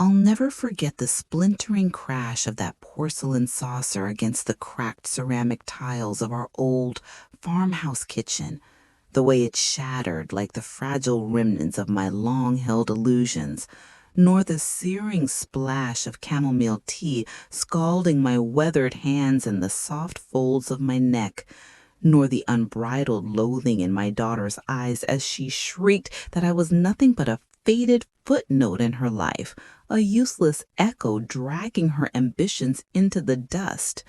I'll never forget the splintering crash of that porcelain saucer against the cracked ceramic tiles of our old farmhouse kitchen, the way it shattered like the fragile remnants of my long-held illusions, nor the searing splash of chamomile tea scalding my weathered hands and the soft folds of my neck, nor the unbridled loathing in my daughter's eyes as she shrieked that I was nothing but a faded footnote in her life, a useless echo dragging her ambitions into the dust.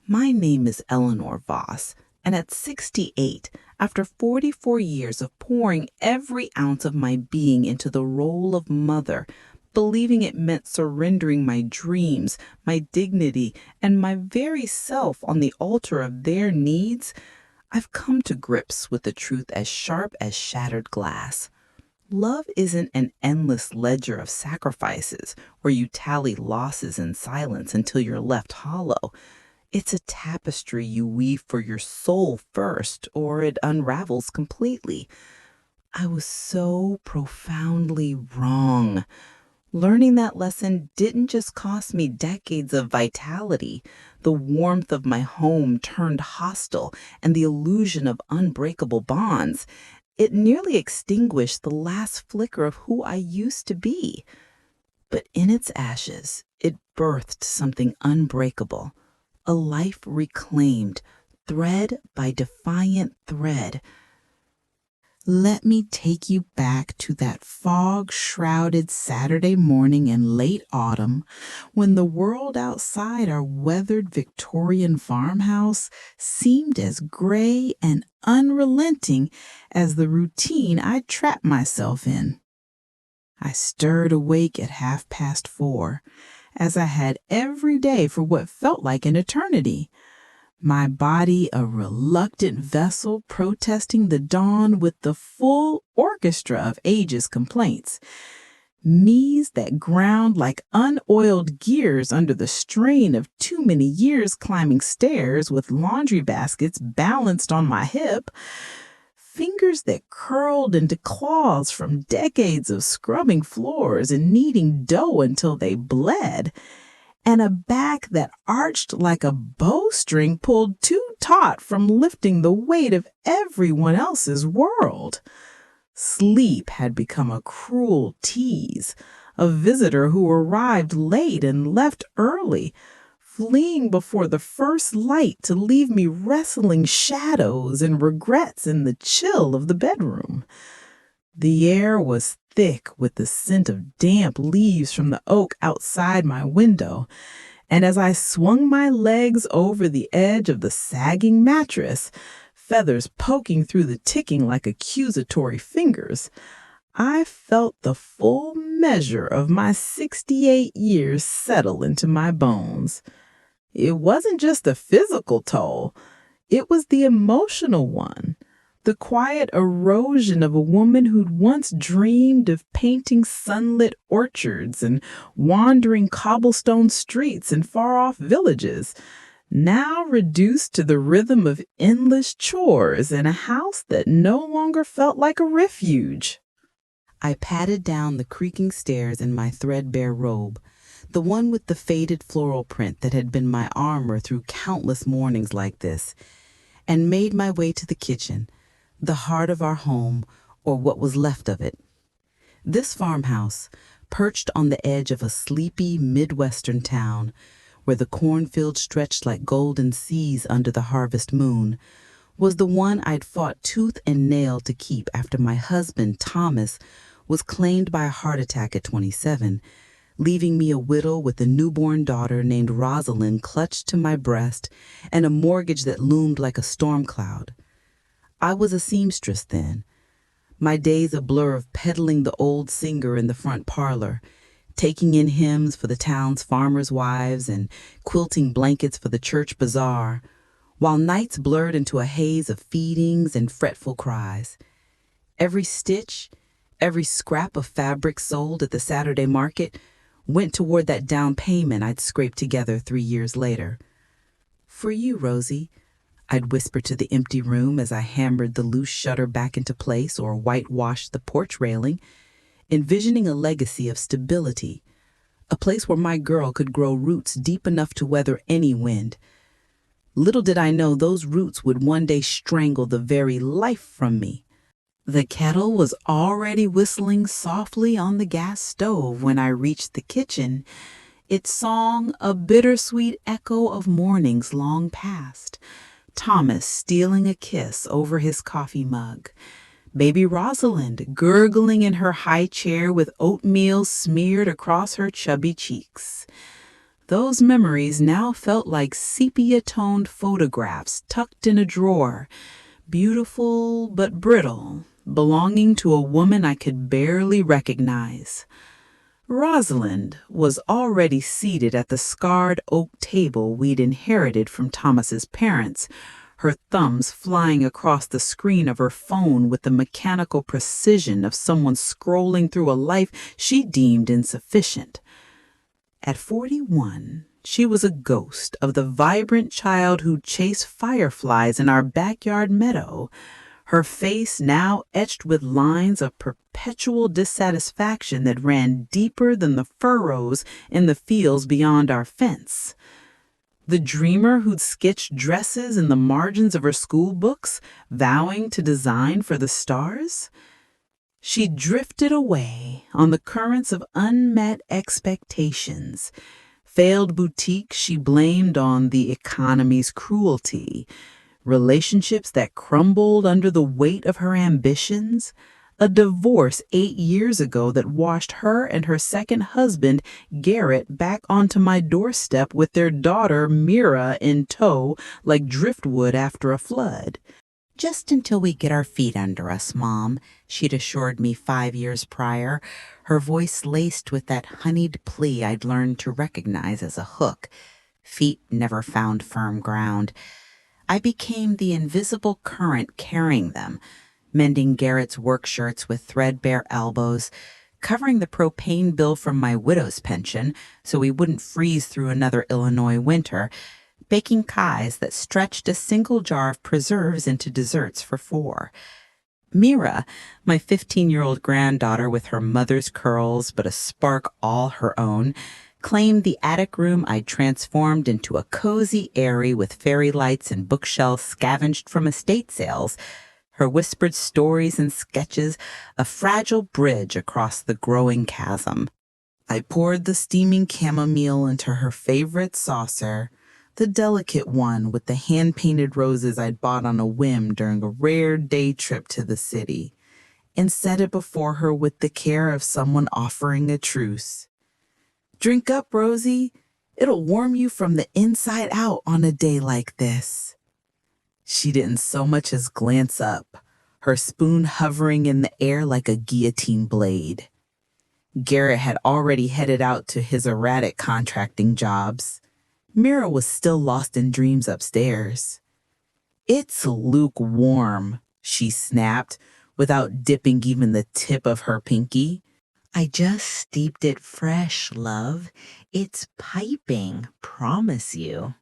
My name is Eleanor Voss, and at 68, after 44 years of pouring every ounce of my being into the role of mother, believing it meant surrendering my dreams, my dignity, and my very self on the altar of their needs, I've come to grips with the truth as sharp as shattered glass. Love isn't an endless ledger of sacrifices where you tally losses in silence until you're left hollow. It's a tapestry you weave for your soul first, or it unravels completely. I was so profoundly wrong. Learning that lesson didn't just cost me decades of vitality, the warmth of my home turned hostile, and the illusion of unbreakable bonds. It nearly extinguished the last flicker of who I used to be. But in its ashes, it birthed something unbreakable, a life reclaimed, thread by defiant thread. Let me take you back to that fog-shrouded Saturday morning in late autumn when the world outside our weathered Victorian farmhouse seemed as gray and unrelenting as the routine I'd trapped myself in. I stirred awake at 4:30, as I had every day for what felt like an eternity. My body a reluctant vessel protesting the dawn with the full orchestra of age's complaints. Me's that ground like unoiled gears under the strain of too many years climbing stairs with laundry baskets balanced on my hip. Fingers that curled into claws from decades of scrubbing floors and kneading dough until they bled, and a back that arched like a bowstring pulled too taut from lifting the weight of everyone else's world. Sleep had become a cruel tease, a visitor who arrived late and left early, fleeing before the first light to leave me wrestling shadows and regrets in the chill of the bedroom. The air was thick with the scent of damp leaves from the oak outside my window, and as I swung my legs over the edge of the sagging mattress, feathers poking through the ticking like accusatory fingers, I felt the full measure of my 68 years settle into my bones. It wasn't just the physical toll, it was the emotional one. The quiet erosion of a woman who'd once dreamed of painting sunlit orchards and wandering cobblestone streets in far-off villages, now reduced to the rhythm of endless chores in a house that no longer felt like a refuge. I patted down the creaking stairs in my threadbare robe, the one with the faded floral print that had been my armor through countless mornings like this, and made my way to the kitchen, the heart of our home, or what was left of it. This farmhouse, perched on the edge of a sleepy Midwestern town, where the cornfields stretched like golden seas under the harvest moon, was the one I'd fought tooth and nail to keep after my husband, Thomas, was claimed by a heart attack at 27, leaving me a widow with a newborn daughter named Rosalind clutched to my breast and a mortgage that loomed like a storm cloud. I was a seamstress then, my days a blur of peddling the old singer in the front parlor, taking in hymns for the town's farmers' wives and quilting blankets for the church bazaar, while nights blurred into a haze of feedings and fretful cries. Every stitch, every scrap of fabric sold at the Saturday market went toward that down payment I'd scraped together 3 years later. "For you, Rosie," I'd whisper to the empty room as I hammered the loose shutter back into place or whitewashed the porch railing. envisioning a legacy of stability, a place where my girl could grow roots deep enough to weather any wind. Little did I know those roots would one day strangle the very life from me. The kettle was already whistling softly on the gas stove when I reached the kitchen, its song a bittersweet echo of mornings long past. Thomas stealing a kiss over his coffee mug. Baby Rosalind gurgling in her high chair with oatmeal smeared across her chubby cheeks. Those memories now felt like sepia-toned photographs tucked in a drawer, beautiful but brittle, belonging to a woman I could barely recognize. Rosalind was already seated at the scarred oak table we'd inherited from Thomas's parents, her thumbs flying across the screen of her phone with the mechanical precision of someone scrolling through a life she deemed insufficient. At 41, she was a ghost of the vibrant child who chased fireflies in our backyard meadow, her face now etched with lines of perpetual dissatisfaction that ran deeper than the furrows in the fields beyond our fence. The dreamer who'd sketched dresses in the margins of her school books, vowing to design for the stars? She drifted away on the currents of unmet expectations, failed boutiques she blamed on the economy's cruelty, relationships that crumbled under the weight of her ambitions, a divorce 8 years ago that washed her and her second husband, Garrett, back onto my doorstep with their daughter, Mira, in tow like driftwood after a flood. "Just until we get our feet under us, Mom," she'd assured me 5 years prior, her voice laced with that honeyed plea I'd learned to recognize as a hook. Feet never found firm ground. I became the invisible current carrying them, mending Garrett's work shirts with threadbare elbows, covering the propane bill from my widow's pension so we wouldn't freeze through another Illinois winter, baking pies that stretched a single jar of preserves into desserts for 4. Mira, my 15-year-old granddaughter with her mother's curls but a spark all her own, claimed the attic room I'd transformed into a cozy airy with fairy lights and bookshelves scavenged from estate sales, her whispered stories and sketches a fragile bridge across the growing chasm. I poured the steaming chamomile into her favorite saucer, the delicate one with the hand-painted roses I'd bought on a whim during a rare day trip to the city, and set it before her with the care of someone offering a truce. "Drink up, Rosie. It'll warm you from the inside out on a day like this." She didn't so much as glance up, her spoon hovering in the air like a guillotine blade. Garrett had already headed out to his erratic contracting jobs. Mira was still lost in dreams upstairs. "It's lukewarm," she snapped, without dipping even the tip of her pinky. "I just steeped it fresh, love. It's piping, promise you."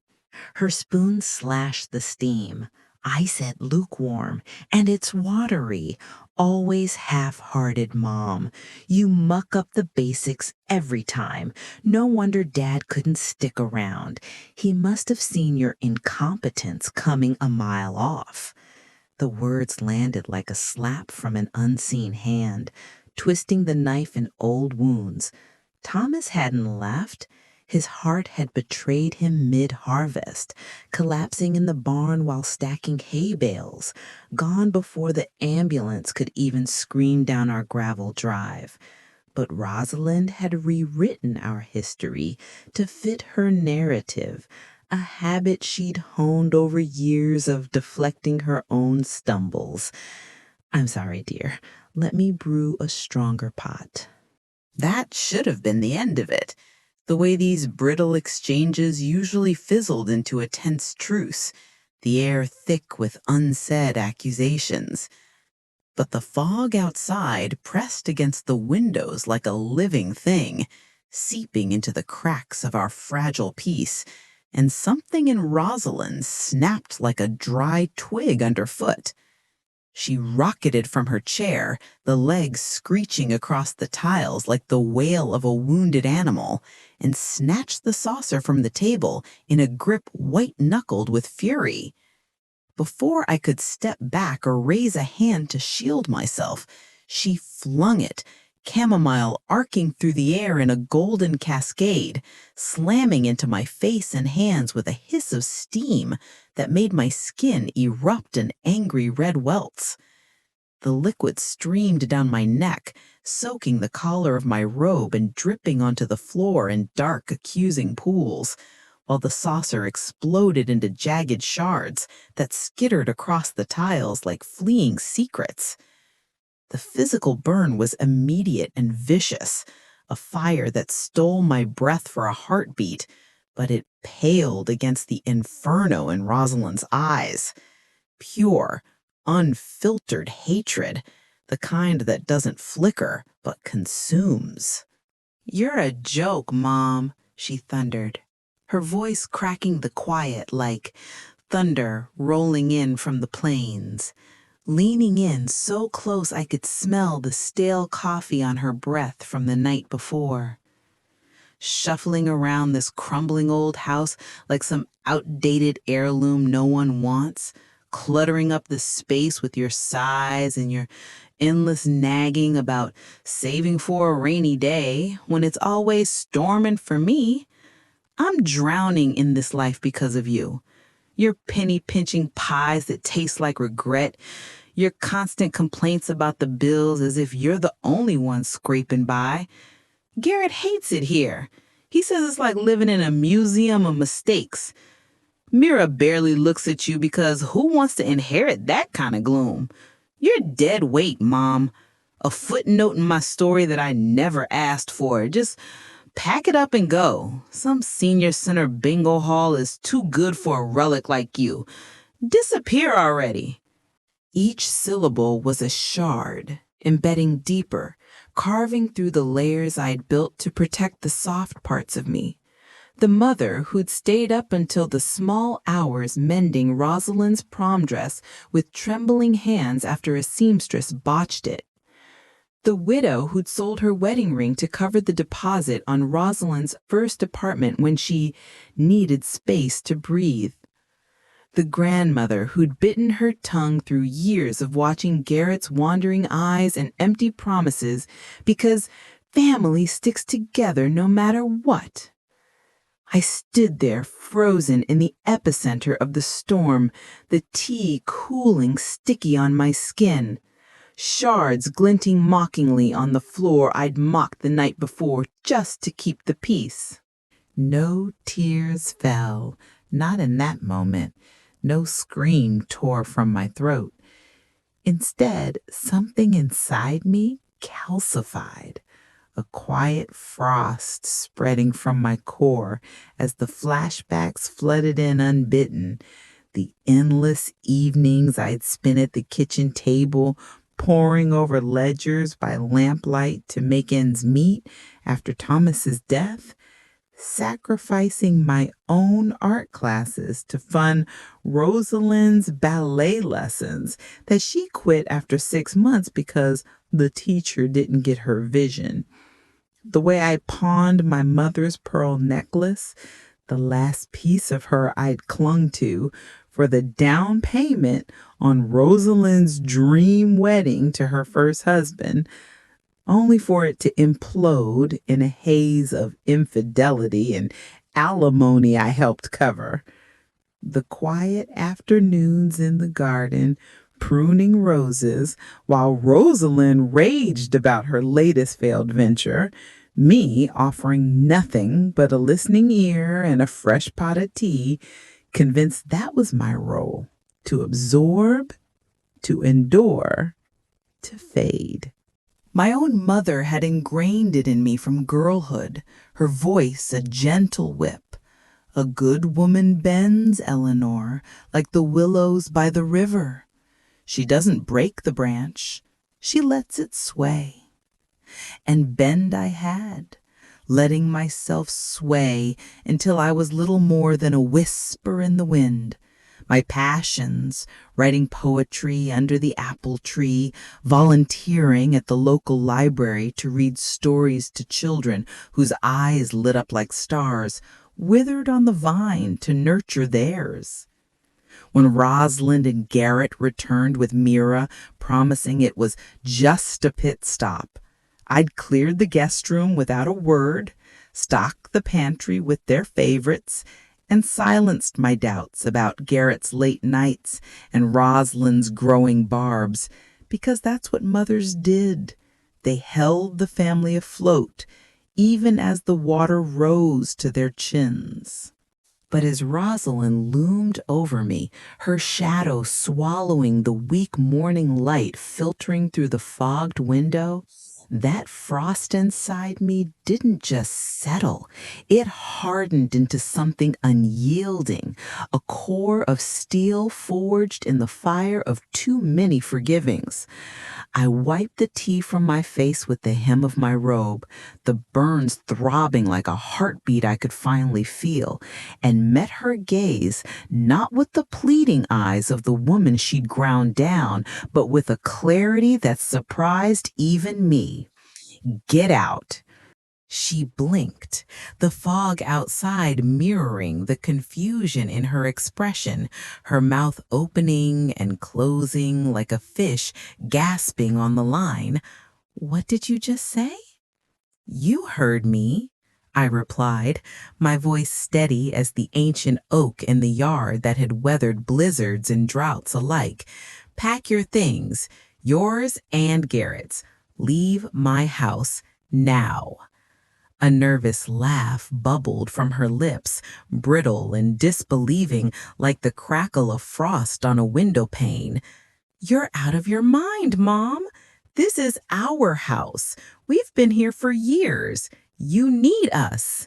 Her spoon slashed the steam. "I said lukewarm, and it's watery. Always half-hearted, Mom. You muck up the basics every time. No wonder Dad couldn't stick around. He must have seen your incompetence coming a mile off." The words landed like a slap from an unseen hand, twisting the knife in old wounds. Thomas hadn't left. His heart had betrayed him mid-harvest, collapsing in the barn while stacking hay bales, gone before the ambulance could even scream down our gravel drive. But Rosalind had rewritten our history to fit her narrative, a habit she'd honed over years of deflecting her own stumbles. "I'm sorry, dear. Let me brew a stronger pot." That should have been the end of it. The way these brittle exchanges usually fizzled into a tense truce, the air thick with unsaid accusations. But the fog outside pressed against the windows like a living thing, seeping into the cracks of our fragile peace, and something in Rosalind snapped like a dry twig underfoot. She rocketed from her chair, the legs screeching across the tiles like the wail of a wounded animal, and snatched the saucer from the table in a grip white-knuckled with fury. Before I could step back or raise a hand to shield myself, she flung it, chamomile arcing through the air in a golden cascade, slamming into my face and hands with a hiss of steam that made my skin erupt in angry red welts. The liquid streamed down my neck, soaking the collar of my robe and dripping onto the floor in dark, accusing pools, while the saucer exploded into jagged shards that skittered across the tiles like fleeing secrets. The physical burn was immediate and vicious, a fire that stole my breath for a heartbeat, but it paled against the inferno in Rosalind's eyes. Pure, unfiltered hatred, the kind that doesn't flicker but consumes. "You're a joke, Mom," she thundered, her voice cracking the quiet like thunder rolling in from the plains. Leaning in so close I could smell the stale coffee on her breath from the night before. Shuffling around this crumbling old house like some outdated heirloom no one wants, cluttering up the space with your sighs and your endless nagging about saving for a rainy day when it's always storming for me. I'm drowning in this life because of you. Your penny-pinching pies that taste like regret, your constant complaints about the bills as if you're the only one scraping by. Garrett hates it here. He says it's like living in a museum of mistakes. Mira barely looks at you because who wants to inherit that kind of gloom? You're dead weight, Mom. A footnote in my story that I never asked for. Just pack it up and go. Some senior center bingo hall is too good for a relic like you. Disappear already. Each syllable was a shard, embedding deeper, carving through the layers I'd built to protect the soft parts of me. The mother who'd stayed up until the small hours mending Rosalind's prom dress with trembling hands after a seamstress botched it. The widow who'd sold her wedding ring to cover the deposit on Rosalind's first apartment when she needed space to breathe. The grandmother who'd bitten her tongue through years of watching Garrett's wandering eyes and empty promises because family sticks together no matter what. I stood there frozen in the epicenter of the storm, the tea cooling sticky on my skin, shards glinting mockingly on the floor I'd mocked the night before just to keep the peace. No tears fell, not in that moment. No scream tore from my throat. Instead, something inside me calcified, a quiet frost spreading from my core as the flashbacks flooded in unbidden, the endless evenings I'd spent at the kitchen table, poring over ledgers by lamplight to make ends meet after Thomas's death, sacrificing my own art classes to fund Rosalind's ballet lessons that she quit after 6 months because the teacher didn't get her vision. The way I pawned my mother's pearl necklace, the last piece of her I'd clung to, for the down payment on Rosalind's dream wedding to her first husband, only for it to implode in a haze of infidelity and alimony I helped cover. The quiet afternoons in the garden, pruning roses, while Rosalind raged about her latest failed venture, me offering nothing but a listening ear and a fresh pot of tea, convinced that was my role, to absorb, to endure, to fade. My own mother had ingrained it in me from girlhood, her voice a gentle whip. A good woman bends, Eleanor, like the willows by the river. She doesn't break the branch, she lets it sway. And bend I had, letting myself sway until I was little more than a whisper in the wind, My passions, writing poetry under the apple tree, volunteering at the local library to read stories to children whose eyes lit up like stars, withered on the vine to nurture theirs. When Rosalind and Garrett returned with Mira, promising it was just a pit stop, I'd cleared the guest room without a word, stocked the pantry with their favorites, and silenced my doubts about Garrett's late nights and Rosalind's growing barbs, because that's what mothers did. They held the family afloat, even as the water rose to their chins. But as Rosalind loomed over me, her shadow swallowing the weak morning light filtering through the fogged window, that frost inside me didn't just settle. It hardened into something unyielding, a core of steel forged in the fire of too many forgivings. I wiped the tea from my face with the hem of my robe, the burns throbbing like a heartbeat I could finally feel, and met her gaze not with the pleading eyes of the woman she'd ground down, but with a clarity that surprised even me. "Get out." She blinked, the fog outside mirroring the confusion in her expression, her mouth opening and closing like a fish gasping on the line. "What did you just say?" "You heard me," I replied, my voice steady as the ancient oak in the yard that had weathered blizzards and droughts alike. "Pack your things, yours and Garrett's. Leave my house now." A nervous laugh bubbled from her lips, brittle and disbelieving like the crackle of frost on a window pane. "You're out of your mind, Mom. This is our house. We've been here for years. You need us."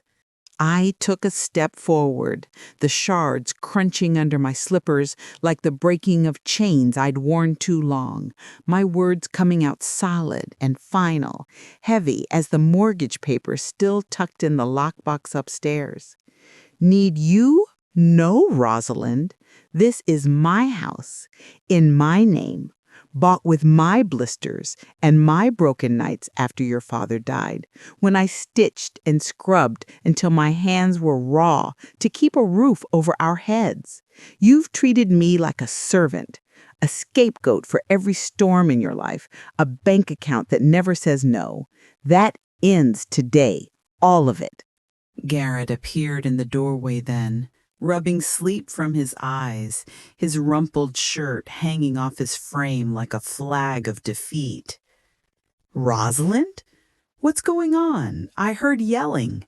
I took a step forward, the shards crunching under my slippers like the breaking of chains I'd worn too long, my words coming out solid and final, heavy as the mortgage papers still tucked in the lockbox upstairs. "Need you? No, Rosalind. This is my house, in my name, bought with my blisters and my broken nights after your father died, when I stitched and scrubbed until my hands were raw to keep a roof over our heads. You've treated me like a servant, a scapegoat for every storm in your life, a bank account that never says no. That ends today, all of it." Garrett appeared in the doorway then, rubbing sleep from his eyes, his rumpled shirt hanging off his frame like a flag of defeat. "Rosalind? What's going on? I heard yelling."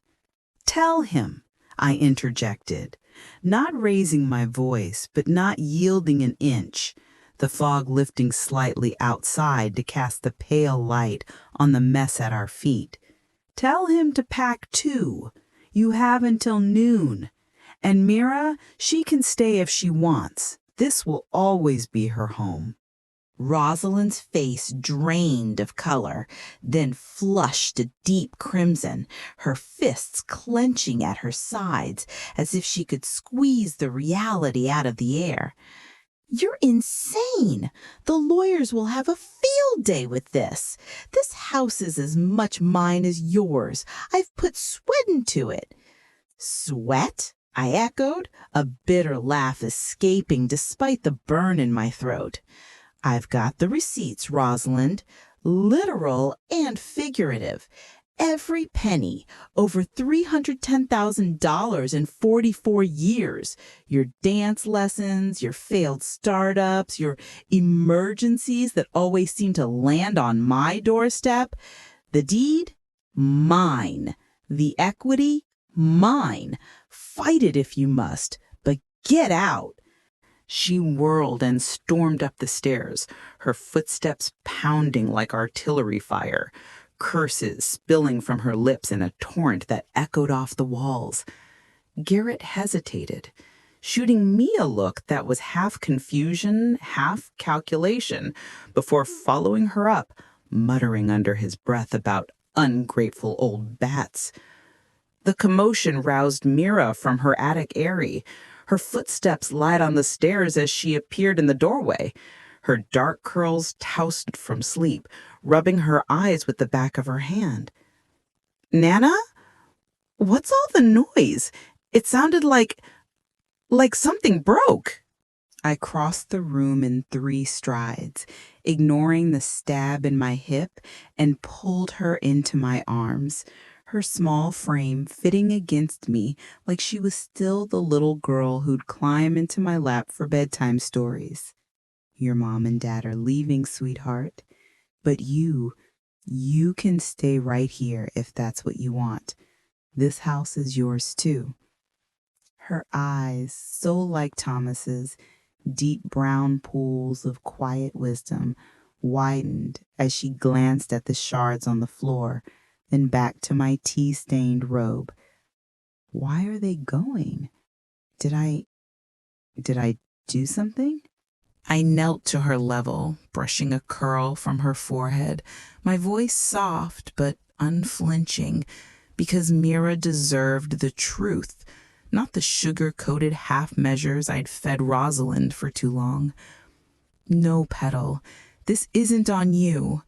"Tell him," I interjected, not raising my voice, but not yielding an inch, the fog lifting slightly outside to cast the pale light on the mess at our feet. "Tell him to pack too. You have until noon. And Mira, she can stay if she wants. This will always be her home." Rosalind's face drained of color, then flushed a deep crimson, her fists clenching at her sides as if she could squeeze the reality out of the air. "You're insane. The lawyers will have a field day with this. This house is as much mine as yours. I've put sweat into it." "Sweat?" I echoed, a bitter laugh escaping despite the burn in my throat. "I've got the receipts, Rosalind, literal and figurative. Every penny, over $310,000 in 44 years. Your dance lessons, your failed startups, your emergencies that always seem to land on my doorstep. The deed? Mine. The equity? Mine. Fight it if you must, but get out." She whirled and stormed up the stairs, her footsteps pounding like artillery fire, curses spilling from her lips in a torrent that echoed off the walls. Garrett hesitated, shooting me a look that was half confusion, half calculation, before following her up, muttering under his breath about ungrateful old bats. The commotion roused Mira from her attic eyrie. Her footsteps light on the stairs as she appeared in the doorway, her dark curls toused from sleep, rubbing her eyes with the back of her hand. "Nana? What's all the noise? It sounded like something broke." I crossed the room in 3 strides, ignoring the stab in my hip, and pulled her into my arms, her small frame fitting against me like she was still the little girl who'd climb into my lap for bedtime stories. "Your mom and dad are leaving, sweetheart, but you can stay right here if that's what you want. This house is yours too." Her eyes, so like Thomas's, deep brown pools of quiet wisdom, widened as she glanced at the shards on the floor, then back to my tea-stained robe. Why are they going? Did I do something? I knelt to her level, brushing a curl from her forehead, my voice soft but unflinching, because Mira deserved the truth, not the sugar-coated half-measures I'd fed Rosalind for too long. "No, Petal, this isn't on you.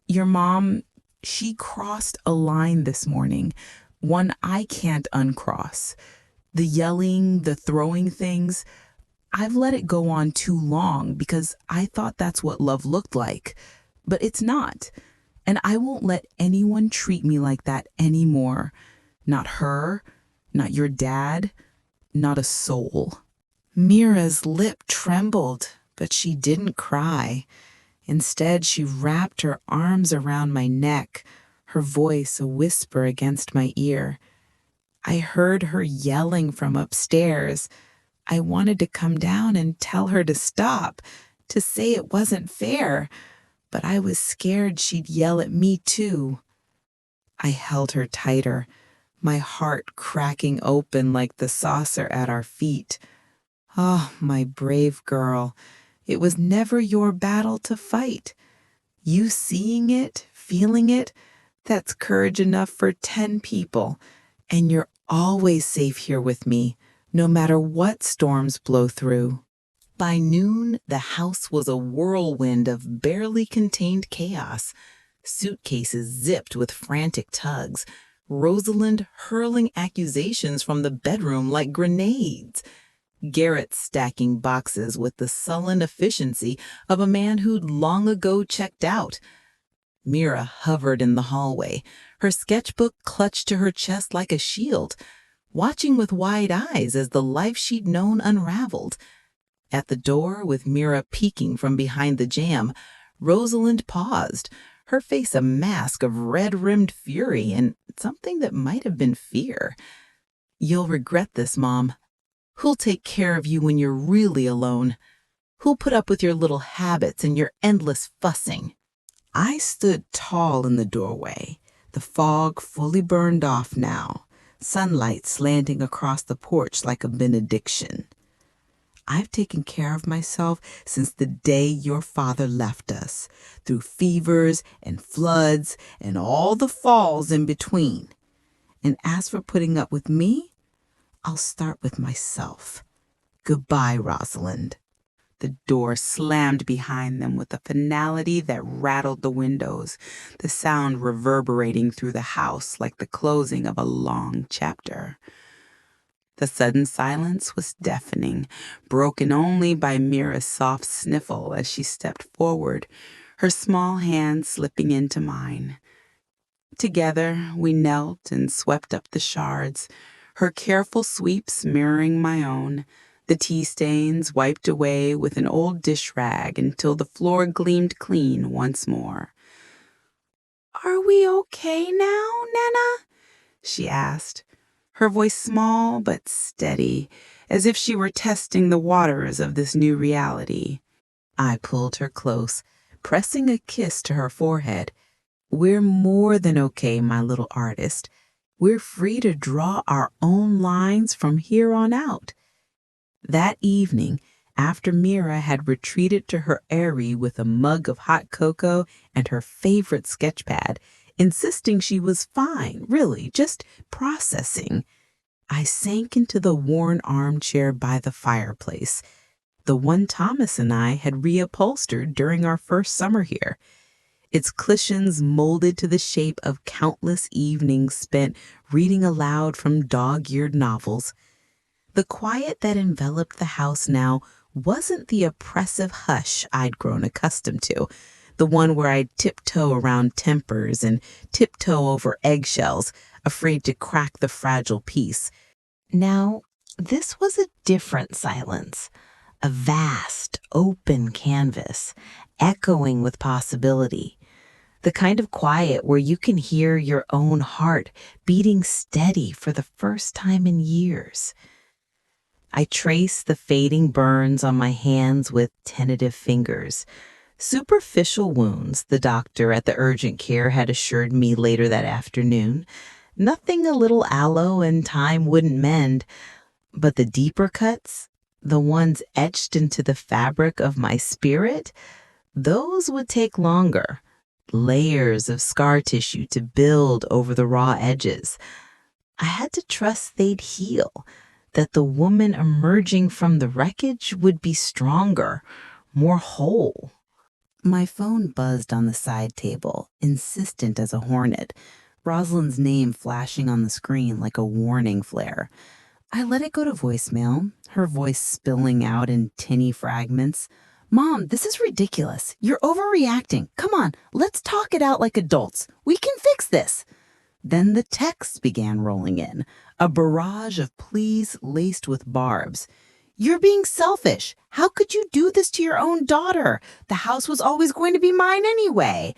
Your mom, she crossed a line this morning, one I can't uncross. The yelling, the throwing things, I've let it go on too long because I thought that's what love looked like. But it's not. And I won't let anyone treat me like that anymore. Not her, not your dad, not a soul." Mira's lip trembled, but she didn't cry. Instead, she wrapped her arms around my neck, her voice a whisper against my ear. I heard her yelling from upstairs. I wanted to come down and tell her to stop, to say it wasn't fair, but I was scared she'd yell at me too. I held her tighter, my heart cracking open like the saucer at our feet. "Oh, my brave girl, it was never your battle to fight. You seeing it, feeling it, that's courage enough for 10 people, and you're always safe here with me, no matter what storms blow through." By noon, the house was a whirlwind of barely contained chaos. Suitcases zipped with frantic tugs, Rosalind hurling accusations from the bedroom like grenades, Garrett stacking boxes with the sullen efficiency of a man who'd long ago checked out. Mira hovered in the hallway, her sketchbook clutched to her chest like a shield, watching with wide eyes as the life she'd known unraveled. At the door, with Mira peeking from behind the jamb, Rosalind paused, her face a mask of red-rimmed fury and something that might have been fear. "You'll regret this, Mom. Who'll take care of you when you're really alone? Who'll put up with your little habits and your endless fussing?" I stood tall in the doorway, the fog fully burned off now, sunlight slanting across the porch like a benediction. "I've taken care of myself since the day your father left us, through fevers and floods and all the falls in between. And as for putting up with me, I'll start with myself. Goodbye, Rosalind." The door slammed behind them with a finality that rattled the windows, the sound reverberating through the house like the closing of a long chapter. The sudden silence was deafening, broken only by Mira's soft sniffle as she stepped forward, her small hand slipping into mine. Together, we knelt and swept up the shards, her careful sweeps mirroring my own, the tea stains wiped away with an old dish rag until the floor gleamed clean once more. "Are we okay now, Nana?" she asked, her voice small but steady, as if she were testing the waters of this new reality. I pulled her close, pressing a kiss to her forehead. "We're more than okay, my little artist. We're free to draw our own lines from here on out." That evening, after Mira had retreated to her eyrie with a mug of hot cocoa and her favorite sketch pad, insisting she was fine, really, just processing, I sank into the worn armchair by the fireplace, the one Thomas and I had reupholstered during our first summer here, its cushions molded to the shape of countless evenings spent reading aloud from dog-eared novels. The quiet that enveloped the house now wasn't the oppressive hush I'd grown accustomed to, the one where I'd tiptoe around tempers and tiptoe over eggshells, afraid to crack the fragile peace. Now, this was a different silence, a vast, open canvas, echoing with possibility. The kind of quiet where you can hear your own heart beating steady for the first time in years. I traced the fading burns on my hands with tentative fingers. Superficial wounds, the doctor at the urgent care had assured me later that afternoon. Nothing a little aloe and time wouldn't mend. But the deeper cuts, the ones etched into the fabric of my spirit, those would take longer. Layers of scar tissue to build over the raw edges. I had to trust they'd heal, that the woman emerging from the wreckage would be stronger, more whole. My phone buzzed on the side table, insistent as a hornet, Rosalind's name flashing on the screen like a warning flare. I let it go to voicemail, her voice spilling out in tinny fragments. "Mom, this is ridiculous. You're overreacting. Come on, let's talk it out like adults. We can fix this." Then the texts began rolling in, a barrage of pleas laced with barbs. "You're being selfish. How could you do this to your own daughter? The house was always going to be mine anyway."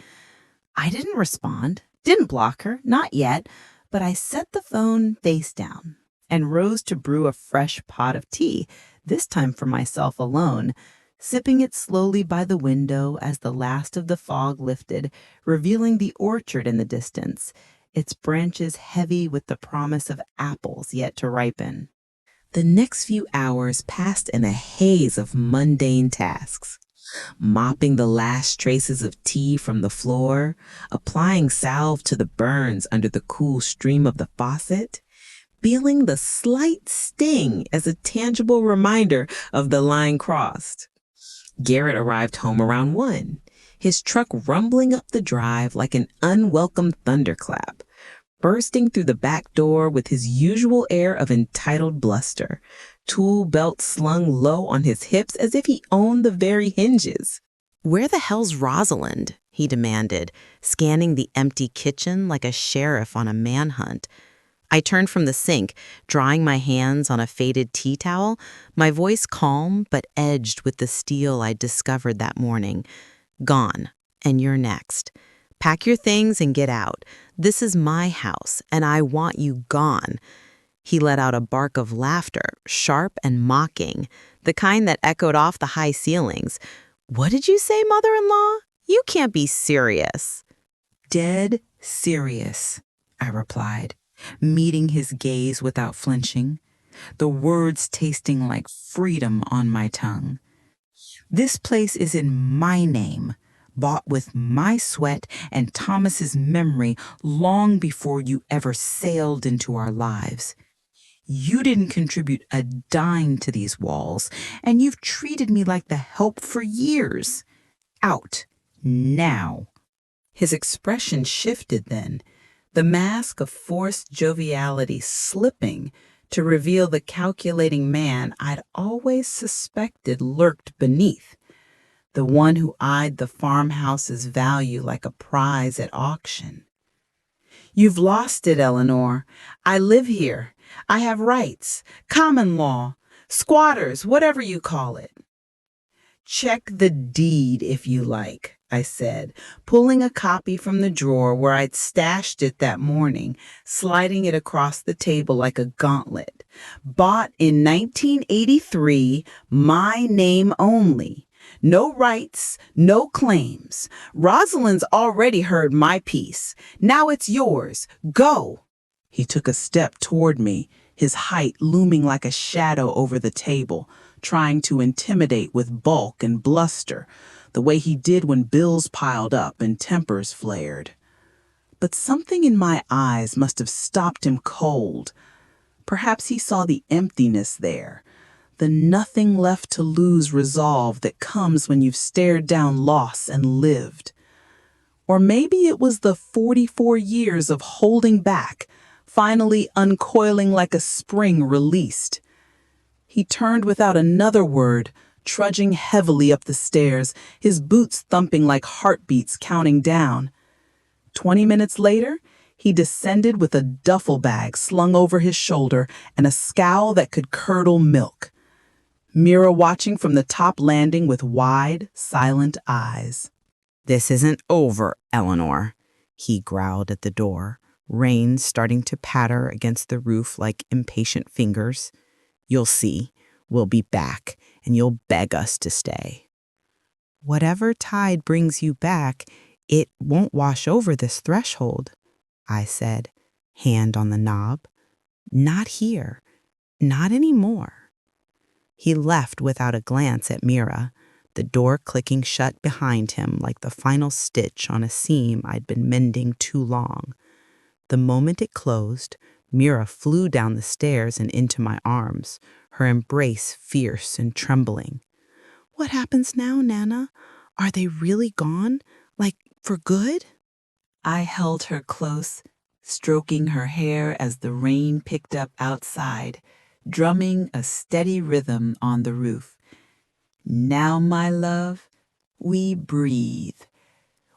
I didn't respond, didn't block her, not yet, but I set the phone face down and rose to brew a fresh pot of tea, this time for myself alone, sipping it slowly by the window as the last of the fog lifted, revealing the orchard in the distance, its branches heavy with the promise of apples yet to ripen. The next few hours passed in a haze of mundane tasks. Mopping the last traces of tea from the floor, applying salve to the burns under the cool stream of the faucet, feeling the slight sting as a tangible reminder of the line crossed. Garrett arrived home around 1, his truck rumbling up the drive like an unwelcome thunderclap, bursting through the back door with his usual air of entitled bluster, tool belt slung low on his hips as if he owned the very hinges. "Where the hell's Rosalind?" he demanded, scanning the empty kitchen like a sheriff on a manhunt. I turned from the sink, drying my hands on a faded tea towel, my voice calm but edged with the steel I'd discovered that morning. "Gone, and you're next. Pack your things and get out. This is my house, and I want you gone." He let out a bark of laughter, sharp and mocking, the kind that echoed off the high ceilings. "What did you say, mother-in-law? You can't be serious." "Dead serious," I replied, meeting his gaze without flinching, the words tasting like freedom on my tongue. "This place is in my name, bought with my sweat and Thomas's memory long before you ever sailed into our lives. You didn't contribute a dime to these walls, and you've treated me like the help for years. Out, now." His expression shifted then, the mask of forced joviality slipping to reveal the calculating man I'd always suspected lurked beneath, the one who eyed the farmhouse's value like a prize at auction. "You've lost it, Eleanor. I live here. I have rights, common law, squatters, whatever you call it." "Check the deed if you like," I said, pulling a copy from the drawer where I'd stashed it that morning, sliding it across the table like a gauntlet. "Bought in 1983, my name only. No rights, no claims. Rosalind's already heard my piece. Now it's yours. Go." He took a step toward me, his height looming like a shadow over the table, trying to intimidate with bulk and bluster, the way he did when bills piled up and tempers flared. But something in my eyes must have stopped him cold. Perhaps he saw the emptiness there, the nothing left to lose resolve that comes when you've stared down loss and lived. Or maybe it was the 44 years of holding back, finally uncoiling like a spring released. He turned without another word, trudging heavily up the stairs, his boots thumping like heartbeats counting down. 20 minutes later, he descended with a duffel bag slung over his shoulder and a scowl that could curdle milk. Mira watching from the top landing with wide, silent eyes. "This isn't over, Eleanor," he growled at the door, rain starting to patter against the roof like impatient fingers. "You'll see. We'll be back, and you'll beg us to stay." "Whatever tide brings you back, it won't wash over this threshold," I said, hand on the knob. "Not here. Not anymore." He left without a glance at Mira, the door clicking shut behind him like the final stitch on a seam I'd been mending too long. The moment it closed, Mira flew down the stairs and into my arms, her embrace fierce and trembling. "What happens now, Nana? Are they really gone? Like, for good?" I held her close, stroking her hair as the rain picked up outside, drumming a steady rhythm on the roof. "Now, my love, we breathe.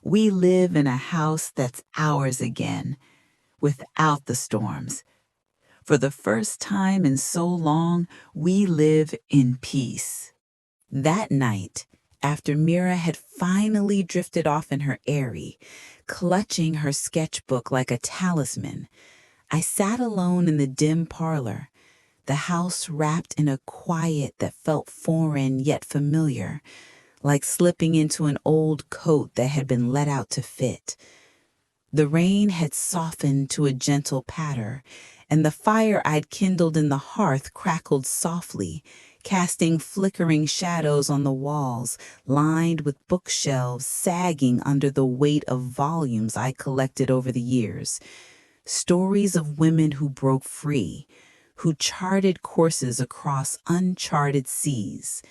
We live in a house that's ours again, without the storms. For the first time in so long, we live in peace." That night, after Mira had finally drifted off in her eyrie, clutching her sketchbook like a talisman, I sat alone in the dim parlor, the house wrapped in a quiet that felt foreign yet familiar, like slipping into an old coat that had been let out to fit. The rain had softened to a gentle patter, and the fire I'd kindled in the hearth crackled softly, casting flickering shadows on the walls, lined with bookshelves sagging under the weight of volumes I collected over the years. Stories of women who broke free, who charted courses across uncharted seas.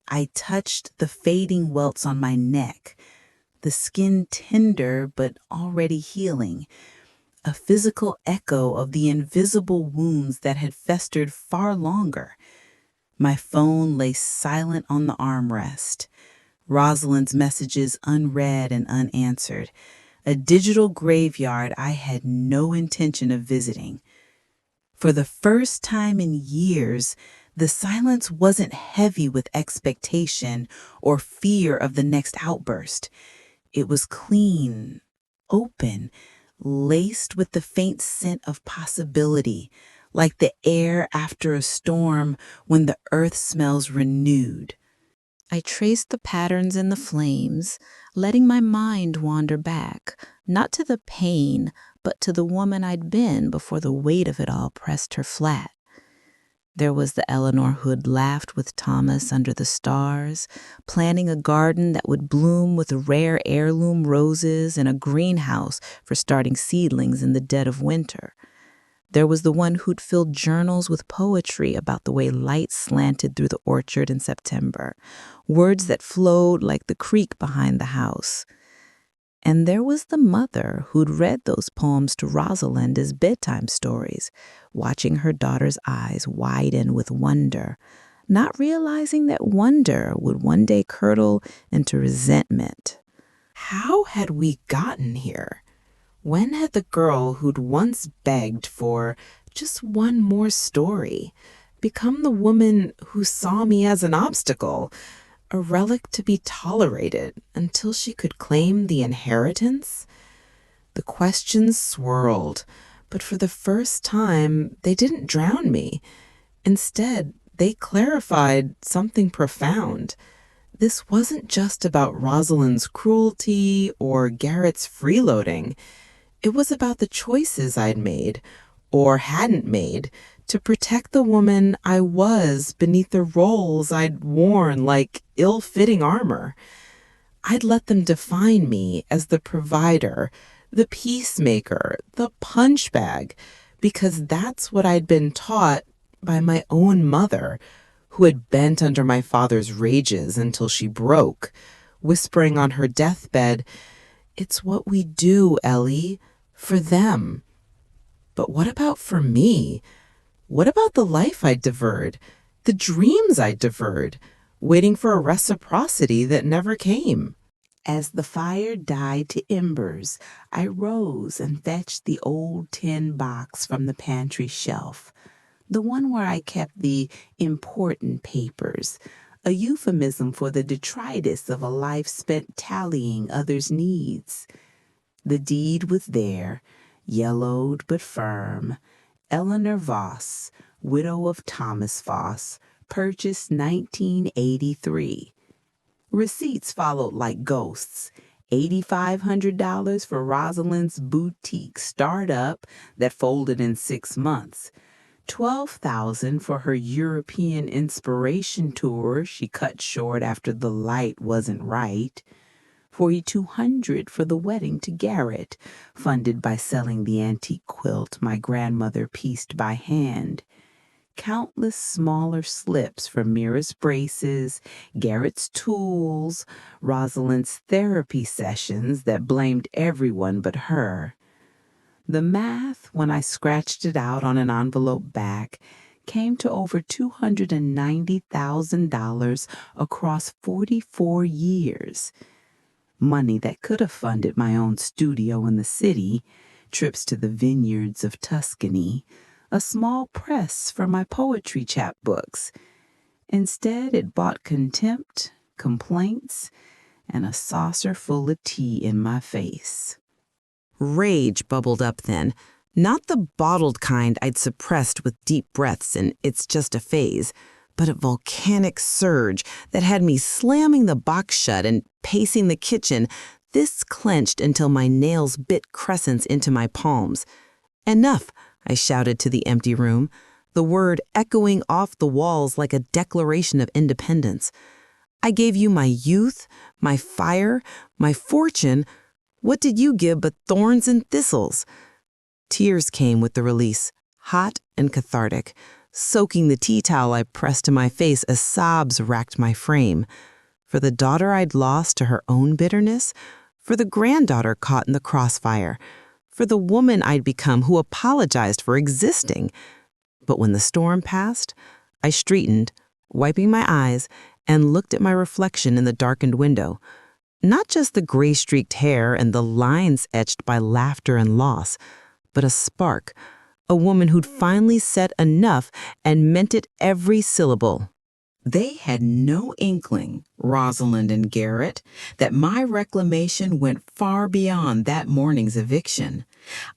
I touched the fading welts on my neck, the skin tender but already healing, a physical echo of the invisible wounds that had festered far longer. My phone lay silent on the armrest, Rosalind's messages unread and unanswered, a digital graveyard I had no intention of visiting. For the first time in years, the silence wasn't heavy with expectation or fear of the next outburst. It was clean, open, laced with the faint scent of possibility, like the air after a storm when the earth smells renewed. I traced the patterns in the flames, letting my mind wander back, not to the pain, but to the woman I'd been before the weight of it all pressed her flat. There was the Eleanor who'd laughed with Thomas under the stars, planning a garden that would bloom with rare heirloom roses and a greenhouse for starting seedlings in the dead of winter. There was the one who'd filled journals with poetry about the way light slanted through the orchard in September, words that flowed like the creek behind the house. And there was the mother who'd read those poems to Rosalind as bedtime stories, watching her daughter's eyes widen with wonder, not realizing that wonder would one day curdle into resentment. How had we gotten here? When had the girl who'd once begged for just one more story become the woman who saw me as an obstacle, a relic to be tolerated until she could claim the inheritance? The questions swirled, but for the first time, they didn't drown me. Instead, they clarified something profound. This wasn't just about Rosalind's cruelty or Garrett's freeloading. It was about the choices I'd made, or hadn't made, to protect the woman I was beneath the roles I'd worn like ill-fitting armor. I'd let them define me as the provider, the peacemaker, the punch bag, because that's what I'd been taught by my own mother, who had bent under my father's rages until she broke, whispering on her deathbed, "It's what we do, Ellie, for them." But what about for me? What about the life I'd devoured, the dreams I'd devoured, waiting for a reciprocity that never came? As the fire died to embers, I rose and fetched the old tin box from the pantry shelf, the one where I kept the important papers, a euphemism for the detritus of a life spent tallying others' needs. The deed was there, yellowed but firm. Eleanor Voss, widow of Thomas Voss, purchased 1983. Receipts followed like ghosts. $8,500 for Rosalind's boutique startup that folded in 6 months. $12,000 for her European inspiration tour she cut short after the light wasn't right. $4,200 for the wedding to Garrett, funded by selling the antique quilt my grandmother pieced by hand. Countless smaller slips for Mira's braces, Garrett's tools, Rosalind's therapy sessions that blamed everyone but her. The math, when I scratched it out on an envelope back, came to over $290,000 across 44 years. Money that could have funded my own studio in the city, trips to the vineyards of Tuscany, a small press for my poetry chapbooks. Instead, it bought contempt, complaints, and a saucer full of tea in my face. Rage bubbled up then, not the bottled kind I'd suppressed with deep breaths and "it's just a phase," but a volcanic surge that had me slamming the box shut and pacing the kitchen, fists clenched until my nails bit crescents into my palms. "Enough," I shouted to the empty room, the word echoing off the walls like a declaration of independence. "I gave you my youth, my fire, my fortune. What did you give but thorns and thistles?" Tears came with the release, hot and cathartic, soaking the tea towel I pressed to my face as sobs racked my frame. For the daughter I'd lost to her own bitterness, for the granddaughter caught in the crossfire, for the woman I'd become who apologized for existing. But when the storm passed, I straightened, wiping my eyes, and looked at my reflection in the darkened window. Not just the gray-streaked hair and the lines etched by laughter and loss, but a spark, a woman who'd finally said enough and meant it every syllable. They had no inkling, Rosalind and Garrett, that my reclamation went far beyond that morning's eviction.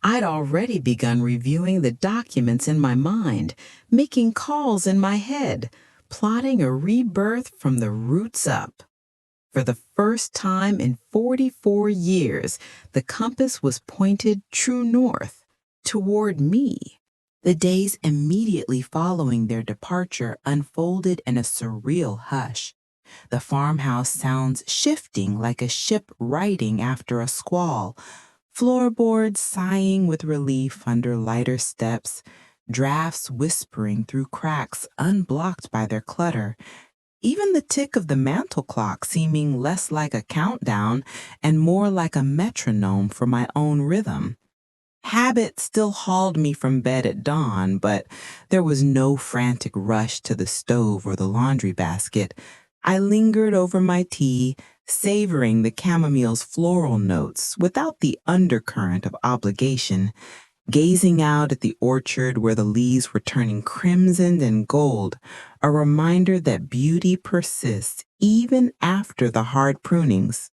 I'd already begun reviewing the documents in my mind, making calls in my head, plotting a rebirth from the roots up. For the first time in 44 years, the compass was pointed true north, toward me. The days immediately following their departure unfolded in a surreal hush, the farmhouse sounds shifting like a ship righting after a squall, floorboards sighing with relief under lighter steps, drafts whispering through cracks unblocked by their clutter, even the tick of the mantel clock seeming less like a countdown and more like a metronome for my own rhythm. Habit still hauled me from bed at dawn, but there was no frantic rush to the stove or the laundry basket. I lingered over my tea, savoring the chamomile's floral notes without the undercurrent of obligation, gazing out at the orchard where the leaves were turning crimson and gold, a reminder that beauty persists even after the hard prunings.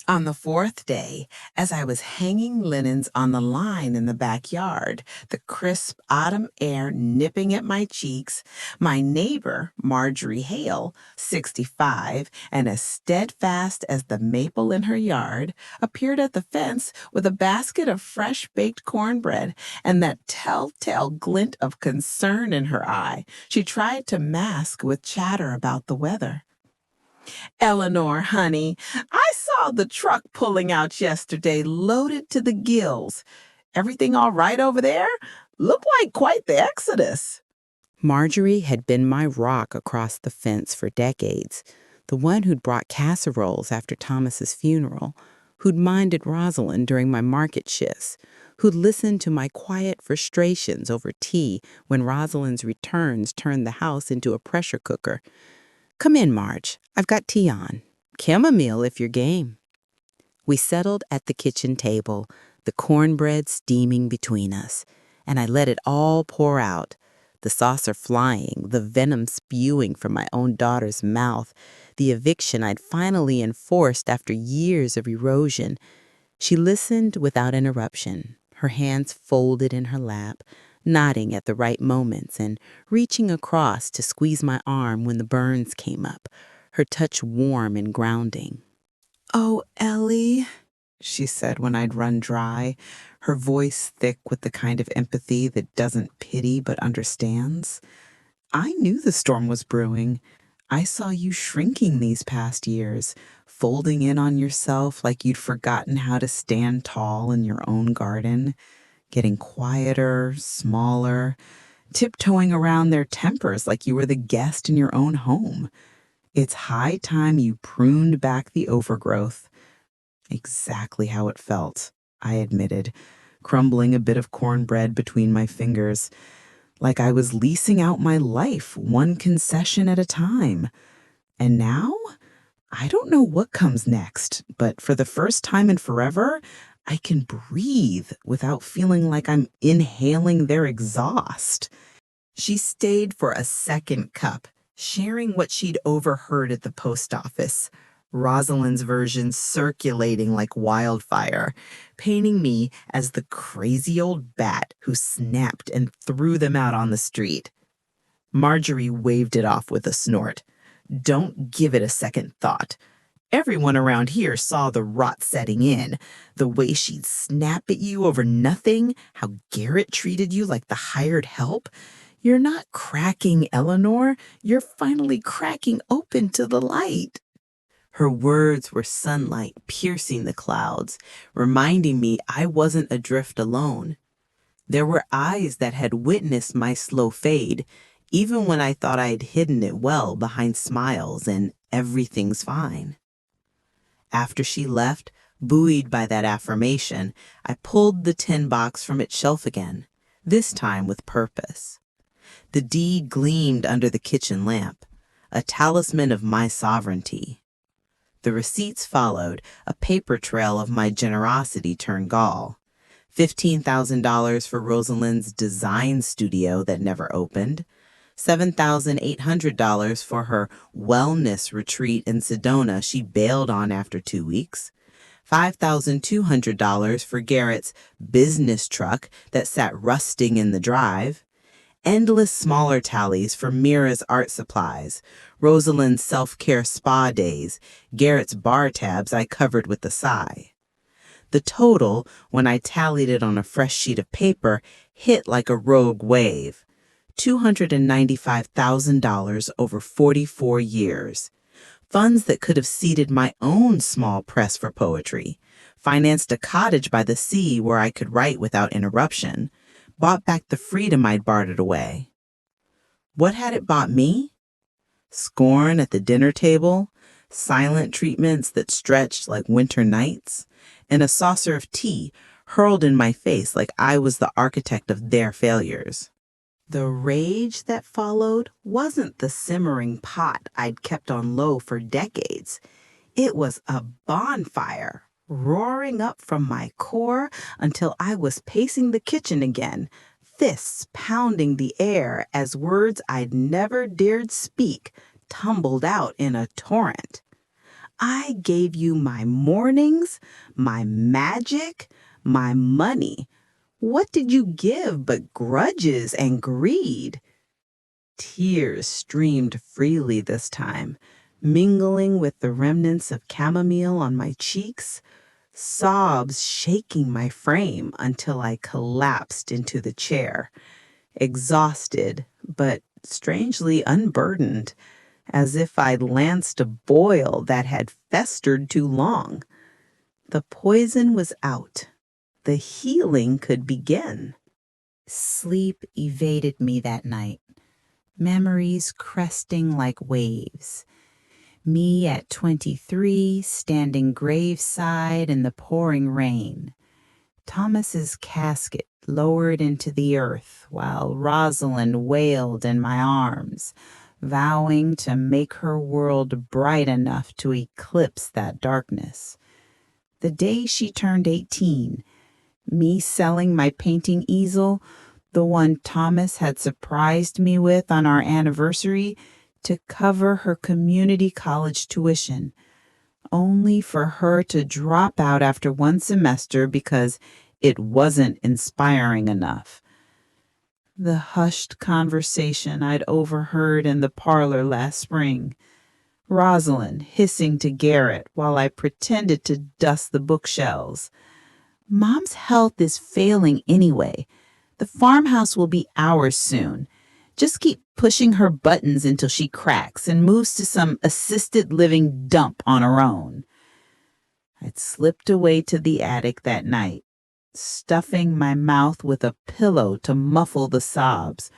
On the 4th day, as I was hanging linens on the line in the backyard, the crisp autumn air nipping at my cheeks, my neighbor, Marjorie Hale, 65, and as steadfast as the maple in her yard, appeared at the fence with a basket of fresh-baked cornbread and that telltale glint of concern in her eye she tried to mask with chatter about the weather. "Eleanor, honey, I saw the truck pulling out yesterday loaded to the gills. Everything all right over there? Look like quite the exodus. Marjorie had been my rock across the fence for decades, the one who'd brought casseroles after Thomas's funeral, who'd minded Rosalind during my market shifts, who'd listened to my quiet frustrations over tea when Rosalind's returns turned the house into a pressure cooker. Come in, Marge. I've got tea on. Chamomile if you're game. We settled at the kitchen table, the cornbread steaming between us, and I let it all pour out, the saucer flying, the venom spewing from my own daughter's mouth, the eviction I'd finally enforced after years of erosion. She listened without interruption, her hands folded in her lap, nodding at the right moments and reaching across to squeeze my arm when the burns came up, her touch warm and grounding. Oh, Ellie, she said when I'd run dry, her voice thick with the kind of empathy that doesn't pity but understands. I knew the storm was brewing. I saw you shrinking these past years, folding in on yourself like you'd forgotten how to stand tall in your own garden, getting quieter, smaller, tiptoeing around their tempers like you were the guest in your own home. It's high time you pruned back the overgrowth. Exactly how it felt, I admitted, crumbling a bit of cornbread between my fingers, like I was leasing out my life one concession at a time. And now, I don't know what comes next, but for the first time in forever, I can breathe without feeling like I'm inhaling their exhaust. She stayed for a second cup, sharing what she'd overheard at the post office, Rosalind's version circulating like wildfire, painting me as the crazy old bat who snapped and threw them out on the street. Marjorie waved it off with a snort. Don't give it a second thought. Everyone around here saw the rot setting in, the way she'd snap at you over nothing, how Garrett treated you like the hired help. You're not cracking, Eleanor. You're finally cracking open to the light. Her words were sunlight piercing the clouds, reminding me I wasn't adrift alone. There were eyes that had witnessed my slow fade, even when I thought I'd hidden it well behind smiles and everything's fine. After she left, buoyed by that affirmation, I pulled the tin box from its shelf again, this time with purpose. The deed gleamed under the kitchen lamp, a talisman of my sovereignty. The receipts followed, a paper trail of my generosity turned gall. $15,000 for Rosalind's design studio that never opened, $7,800 for her wellness retreat in Sedona she bailed on after 2 weeks, $5,200 for Garrett's business truck that sat rusting in the drive, endless smaller tallies for Mira's art supplies, Rosalind's self-care spa days, Garrett's bar tabs I covered with a sigh. The total, when I tallied it on a fresh sheet of paper, hit like a rogue wave. $295,000 over 44 years. Funds that could have seeded my own small press for poetry, financed a cottage by the sea where I could write without interruption, bought back the freedom I'd bartered away. What had it bought me? Scorn at the dinner table, silent treatments that stretched like winter nights, and a saucer of tea hurled in my face like I was the architect of their failures. The rage that followed wasn't the simmering pot I'd kept on low for decades. It was a bonfire, roaring up from my core until I was pacing the kitchen again, fists pounding the air as words I'd never dared speak tumbled out in a torrent. I gave you my mornings, my magic, my money. What did you give but grudges and greed? Tears streamed freely this time, mingling with the remnants of chamomile on my cheeks, sobs shaking my frame until I collapsed into the chair, exhausted but strangely unburdened, as if I'd lanced a boil that had festered too long. The poison was out. The healing could begin. Sleep evaded me that night, memories cresting like waves. Me at 23, standing graveside in the pouring rain. Thomas's casket lowered into the earth while Rosalind wailed in my arms, vowing to make her world bright enough to eclipse that darkness. The day she turned 18, me selling my painting easel, the one Thomas had surprised me with on our anniversary, to cover her community college tuition, only for her to drop out after one semester because it wasn't inspiring enough. The hushed conversation I'd overheard in the parlor last spring, Rosalind hissing to Garrett while I pretended to dust the bookshelves. Mom's health is failing anyway. The farmhouse will be ours soon. Just keep pushing her buttons until she cracks and moves to some assisted living dump on her own. I'd slipped away to the attic that night, stuffing my mouth with a pillow to muffle the sobs,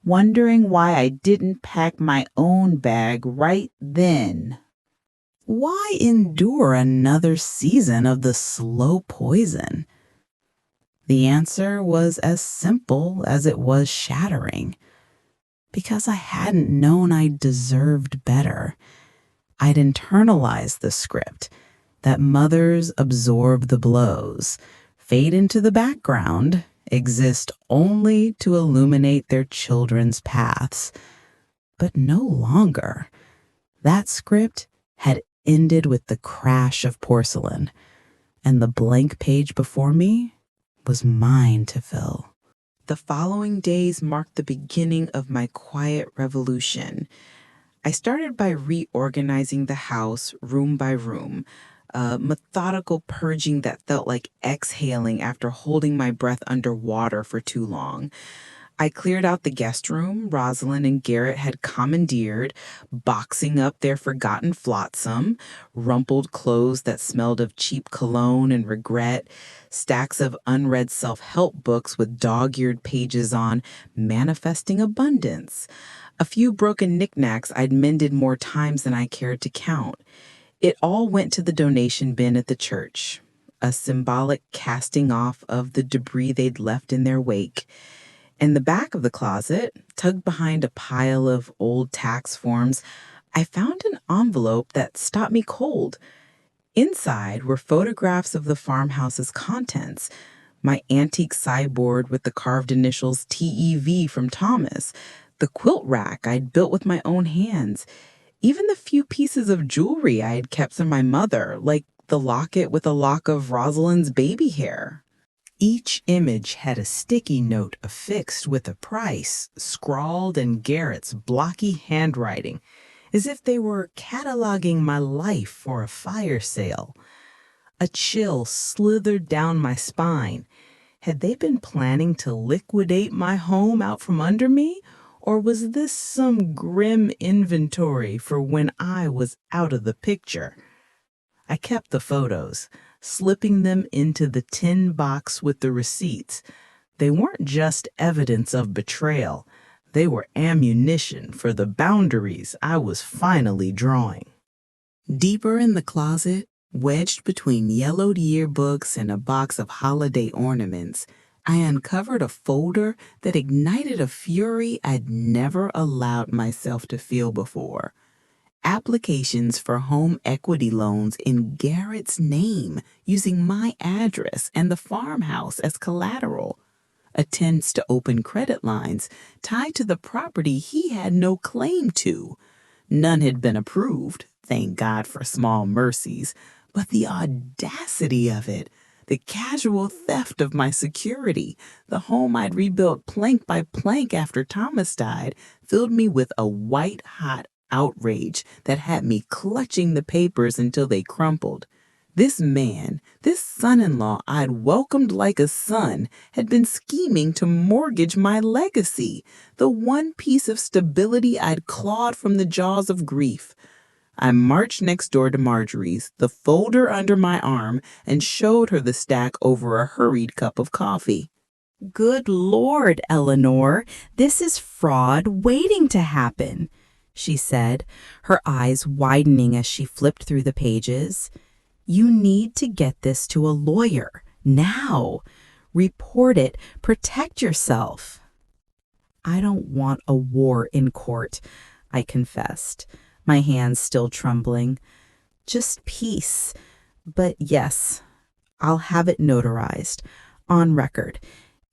wondering why I didn't pack my own bag right then. Why endure another season of the slow poison? The answer was as simple as it was shattering. Because I hadn't known I deserved better. I'd internalized the script that mothers absorb the blows, fade into the background, exist only to illuminate their children's paths. But no longer. That script had ended with the crash of porcelain, and the blank page before me was mine to fill. The following days marked the beginning of my quiet revolution. I started by reorganizing the house room by room, a methodical purging that felt like exhaling after holding my breath underwater for too long. I cleared out the guest room Rosalind and Garrett had commandeered, boxing up their forgotten flotsam, rumpled clothes that smelled of cheap cologne and regret, stacks of unread self-help books with dog-eared pages on manifesting abundance, a few broken knickknacks I'd mended more times than I cared to count. It all went to the donation bin at the church, a symbolic casting off of the debris they'd left in their wake. In the back of the closet, tucked behind a pile of old tax forms, I found an envelope that stopped me cold. Inside were photographs of the farmhouse's contents, my antique sideboard with the carved initials TEV from Thomas, the quilt rack I'd built with my own hands, even the few pieces of jewelry I had kept from my mother, like the locket with a lock of Rosalind's baby hair. Each image had a sticky note affixed with a price, scrawled in Garrett's blocky handwriting, as if they were cataloging my life for a fire sale. A chill slithered down my spine. Had they been planning to liquidate my home out from under me, or was this some grim inventory for when I was out of the picture? I kept the photos, slipping them into the tin box with the receipts. They weren't just evidence of betrayal. They were ammunition for the boundaries I was finally drawing. Deeper in the closet, wedged between yellowed yearbooks and a box of holiday ornaments, I uncovered a folder that ignited a fury I'd never allowed myself to feel before. Applications for home equity loans in Garrett's name using my address and the farmhouse as collateral. Attempts to open credit lines tied to the property he had no claim to. None had been approved, thank God for small mercies, but the audacity of it, the casual theft of my security, the home I'd rebuilt plank by plank after Thomas died, filled me with a white-hot outrage that had me clutching the papers until they crumpled. This man, this son-in-law I'd welcomed like a son, had been scheming to mortgage my legacy, the one piece of stability I'd clawed from the jaws of grief. I marched next door to Marjorie's, the folder under my arm, and showed her the stack over a hurried cup of coffee. Good Lord, Eleanor, this is fraud waiting to happen, she said, her eyes widening as she flipped through the pages. You need to get this to a lawyer, now. Report it, protect yourself. I don't want a war in court, I confessed, my hands still trembling. Just peace. But yes, I'll have it notarized, on record,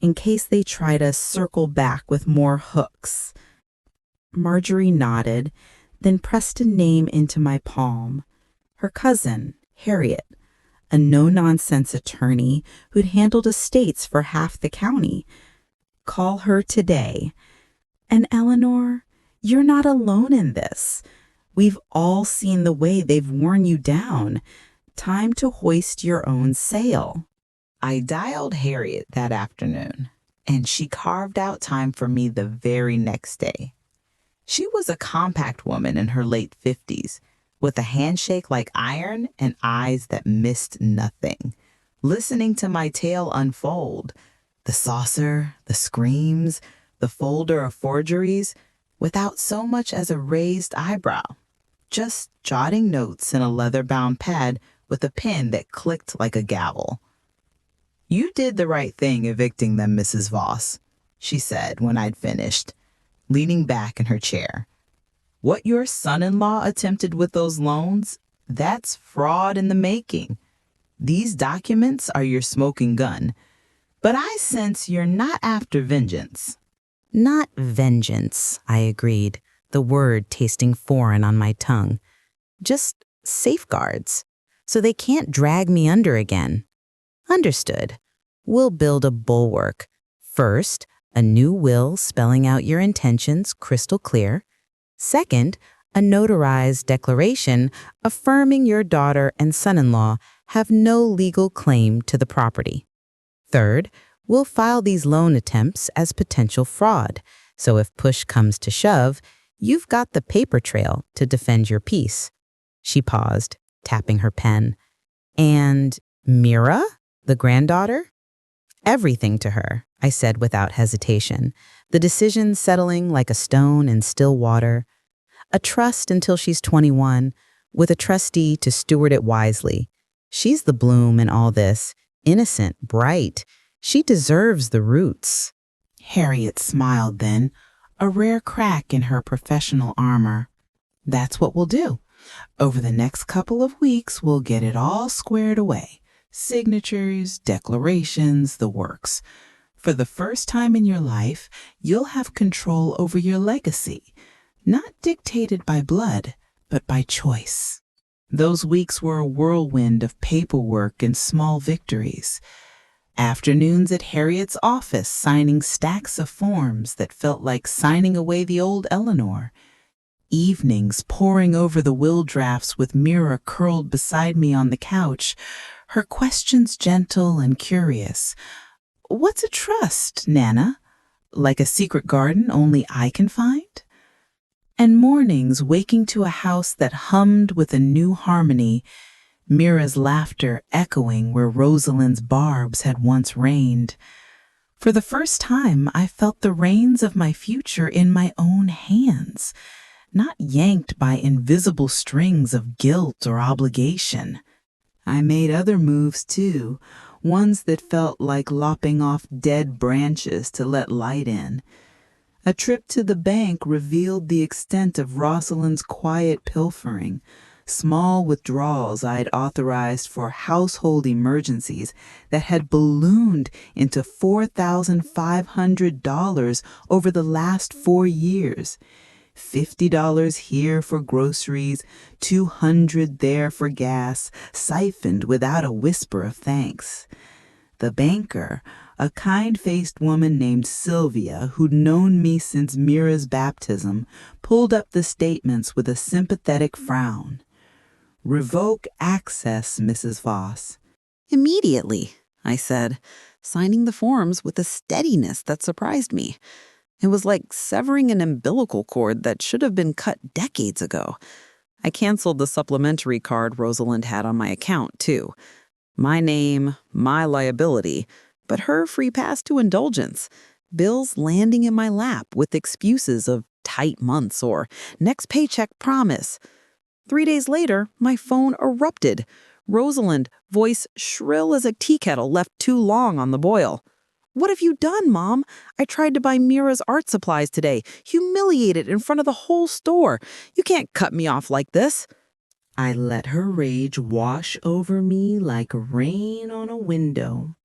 in case they try to circle back with more hooks. Marjorie nodded, then pressed a name into my palm. Her cousin, Harriet, a no-nonsense attorney who'd handled estates for half the county. Call her today. And Eleanor, you're not alone in this. We've all seen the way they've worn you down. Time to hoist your own sail. I dialed Harriet that afternoon, and she carved out time for me the very next day. She was a compact woman in her late 50s, with a handshake like iron and eyes that missed nothing, listening to my tale unfold, the saucer, the screams, the folder of forgeries, without so much as a raised eyebrow, just jotting notes in a leather-bound pad with a pen that clicked like a gavel. You did the right thing evicting them, Mrs. Voss, she said when I'd finished, leaning back in her chair. What your son-in-law attempted with those loans, that's fraud in the making. These documents are your smoking gun, but I sense you're not after vengeance. Not vengeance, I agreed, the word tasting foreign on my tongue. Just safeguards, so they can't drag me under again. Understood. We'll build a bulwark. First, a new will spelling out your intentions crystal clear. Second, a notarized declaration affirming your daughter and son-in-law have no legal claim to the property. Third, we'll file these loan attempts as potential fraud, so if push comes to shove, you've got the paper trail to defend your peace. She paused, tapping her pen. And Mira, the granddaughter? Everything to her, I said without hesitation, the decision settling like a stone in still water. A trust until she's 21, with a trustee to steward it wisely. She's the bloom in all this, innocent, bright. She deserves the roots. Harriet smiled then, a rare crack in her professional armor. That's what we'll do. Over the next couple of weeks, we'll get it all squared away. Signatures, declarations, the works. For the first time in your life, you'll have control over your legacy, not dictated by blood, but by choice. Those weeks were a whirlwind of paperwork and small victories. Afternoons at Harriet's office signing stacks of forms that felt like signing away the old Eleanor. Evenings poring over the will drafts with Mira curled beside me on the couch, her questions gentle and curious. What's a trust, Nana? Like a secret garden only I can find? And mornings waking to a house that hummed with a new harmony, Mira's laughter echoing where Rosalind's barbs had once reigned. For the first time, I felt the reins of my future in my own hands, not yanked by invisible strings of guilt or obligation. I made other moves too, ones that felt like lopping off dead branches to let light in. A trip to the bank revealed the extent of Rosalind's quiet pilfering, small withdrawals I'd authorized for household emergencies that had ballooned into $4,500 over the last 4 years. $50 here for groceries, $200 there for gas, siphoned without a whisper of thanks. The banker, a kind-faced woman named Sylvia who'd known me since Mira's baptism, pulled up the statements with a sympathetic frown. Revoke access, Mrs. Voss. Immediately, I said, signing the forms with a steadiness that surprised me. It was like severing an umbilical cord that should have been cut decades ago. I canceled the supplementary card Rosalind had on my account, too. My name, my liability, but her free pass to indulgence. Bills landing in my lap with excuses of tight months or next paycheck promise. 3 days later, my phone erupted. Rosalind, voice shrill as a tea kettle left too long on the boil. "What have you done, Mom? I tried to buy Mira's art supplies today, humiliated in front of the whole store. You can't cut me off like this." I let her rage wash over me like rain on a window,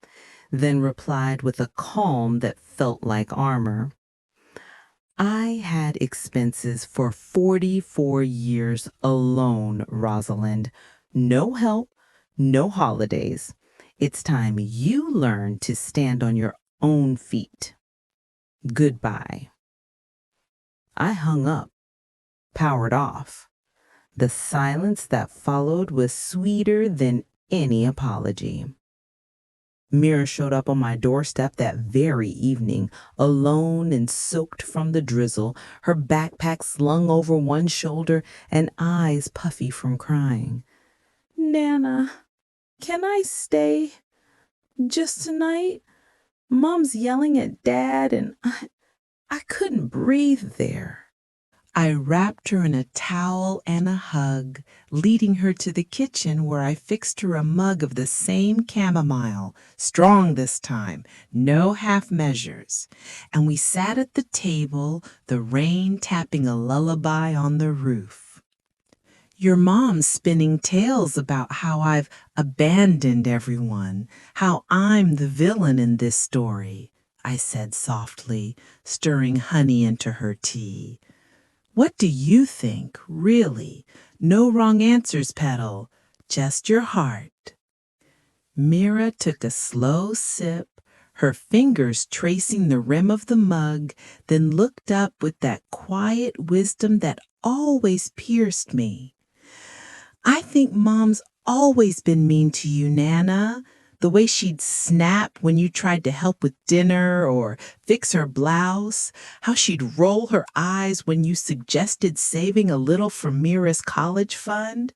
then replied with a calm that felt like armor. I had expenses for 44 years alone, Rosalind. No help, no holidays. It's time you learn to stand on your own feet. Goodbye. I hung up, powered off. The silence that followed was sweeter than any apology. Mira showed up on my doorstep that very evening, alone and soaked from the drizzle, her backpack slung over one shoulder and eyes puffy from crying. "Nana, can I stay just tonight? Mom's yelling at Dad and I couldn't breathe there." I wrapped her in a towel and a hug, leading her to the kitchen where I fixed her a mug of the same chamomile, strong this time, no half measures. And we sat at the table, the rain tapping a lullaby on the roof. "Your mom's spinning tales about how I've abandoned everyone, how I'm the villain in this story," I said softly, stirring honey into her tea. "What do you think, really? No wrong answers, Petal. Just your heart." Mira took a slow sip, her fingers tracing the rim of the mug, then looked up with that quiet wisdom that always pierced me. "I think Mom's always been mean to you, Nana. The way she'd snap when you tried to help with dinner or fix her blouse, how she'd roll her eyes when you suggested saving a little for Mira's college fund.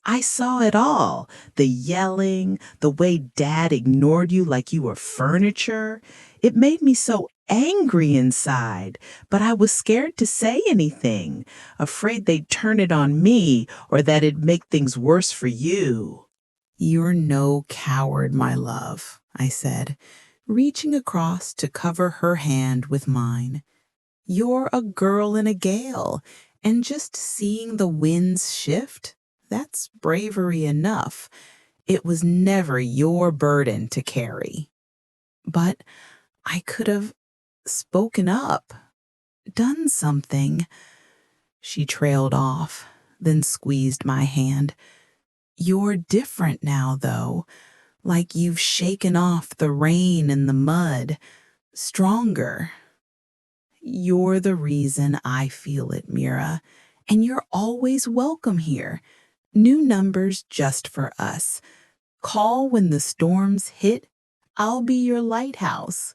I saw it all, the yelling, the way Dad ignored you like you were furniture. It made me so angry inside, but I was scared to say anything, afraid they'd turn it on me or that it'd make things worse for you." "You're no coward, my love," I said, reaching across to cover her hand with mine. "You're a girl in a gale, and just seeing the winds shift, that's bravery enough. It was never your burden to carry." "But I could have spoken up, done something." She trailed off, then squeezed my hand. "You're different now, though, like you've shaken off the rain and the mud, stronger. You're the reason I feel it, Mira, and you're always welcome here. New numbers just for us. Call when the storms hit. I'll be your lighthouse."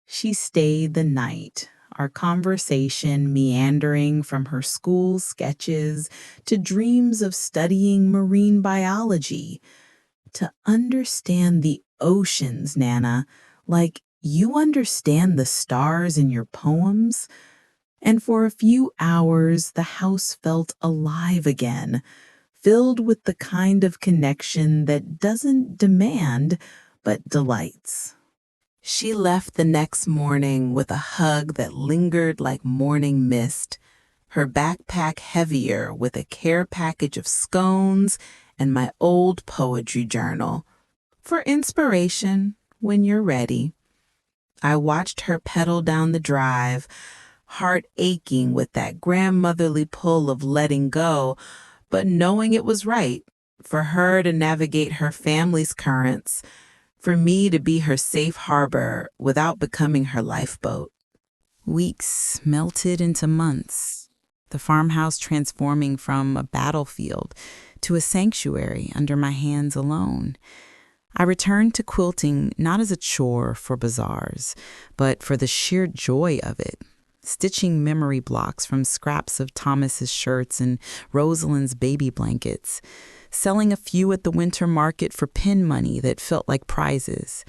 She stayed the night, our conversation meandering from her school sketches to dreams of studying marine biology. "To understand the oceans, Nana, like you understand the stars in your poems." And for a few hours, the house felt alive again, filled with the kind of connection that doesn't demand, but delights. She left the next morning with a hug that lingered like morning mist, her backpack heavier with a care package of scones and my old poetry journal. For inspiration when you're ready. I watched her pedal down the drive, heart aching with that grandmotherly pull of letting go, but knowing it was right for her to navigate her family's currents, for me to be her safe harbor without becoming her lifeboat. Weeks melted into months, the farmhouse transforming from a battlefield to a sanctuary under my hands alone. I returned to quilting not as a chore for bazaars, but for the sheer joy of it, stitching memory blocks from scraps of Thomas's shirts and Rosalind's baby blankets, selling a few at the winter market for pin money that felt like prizes.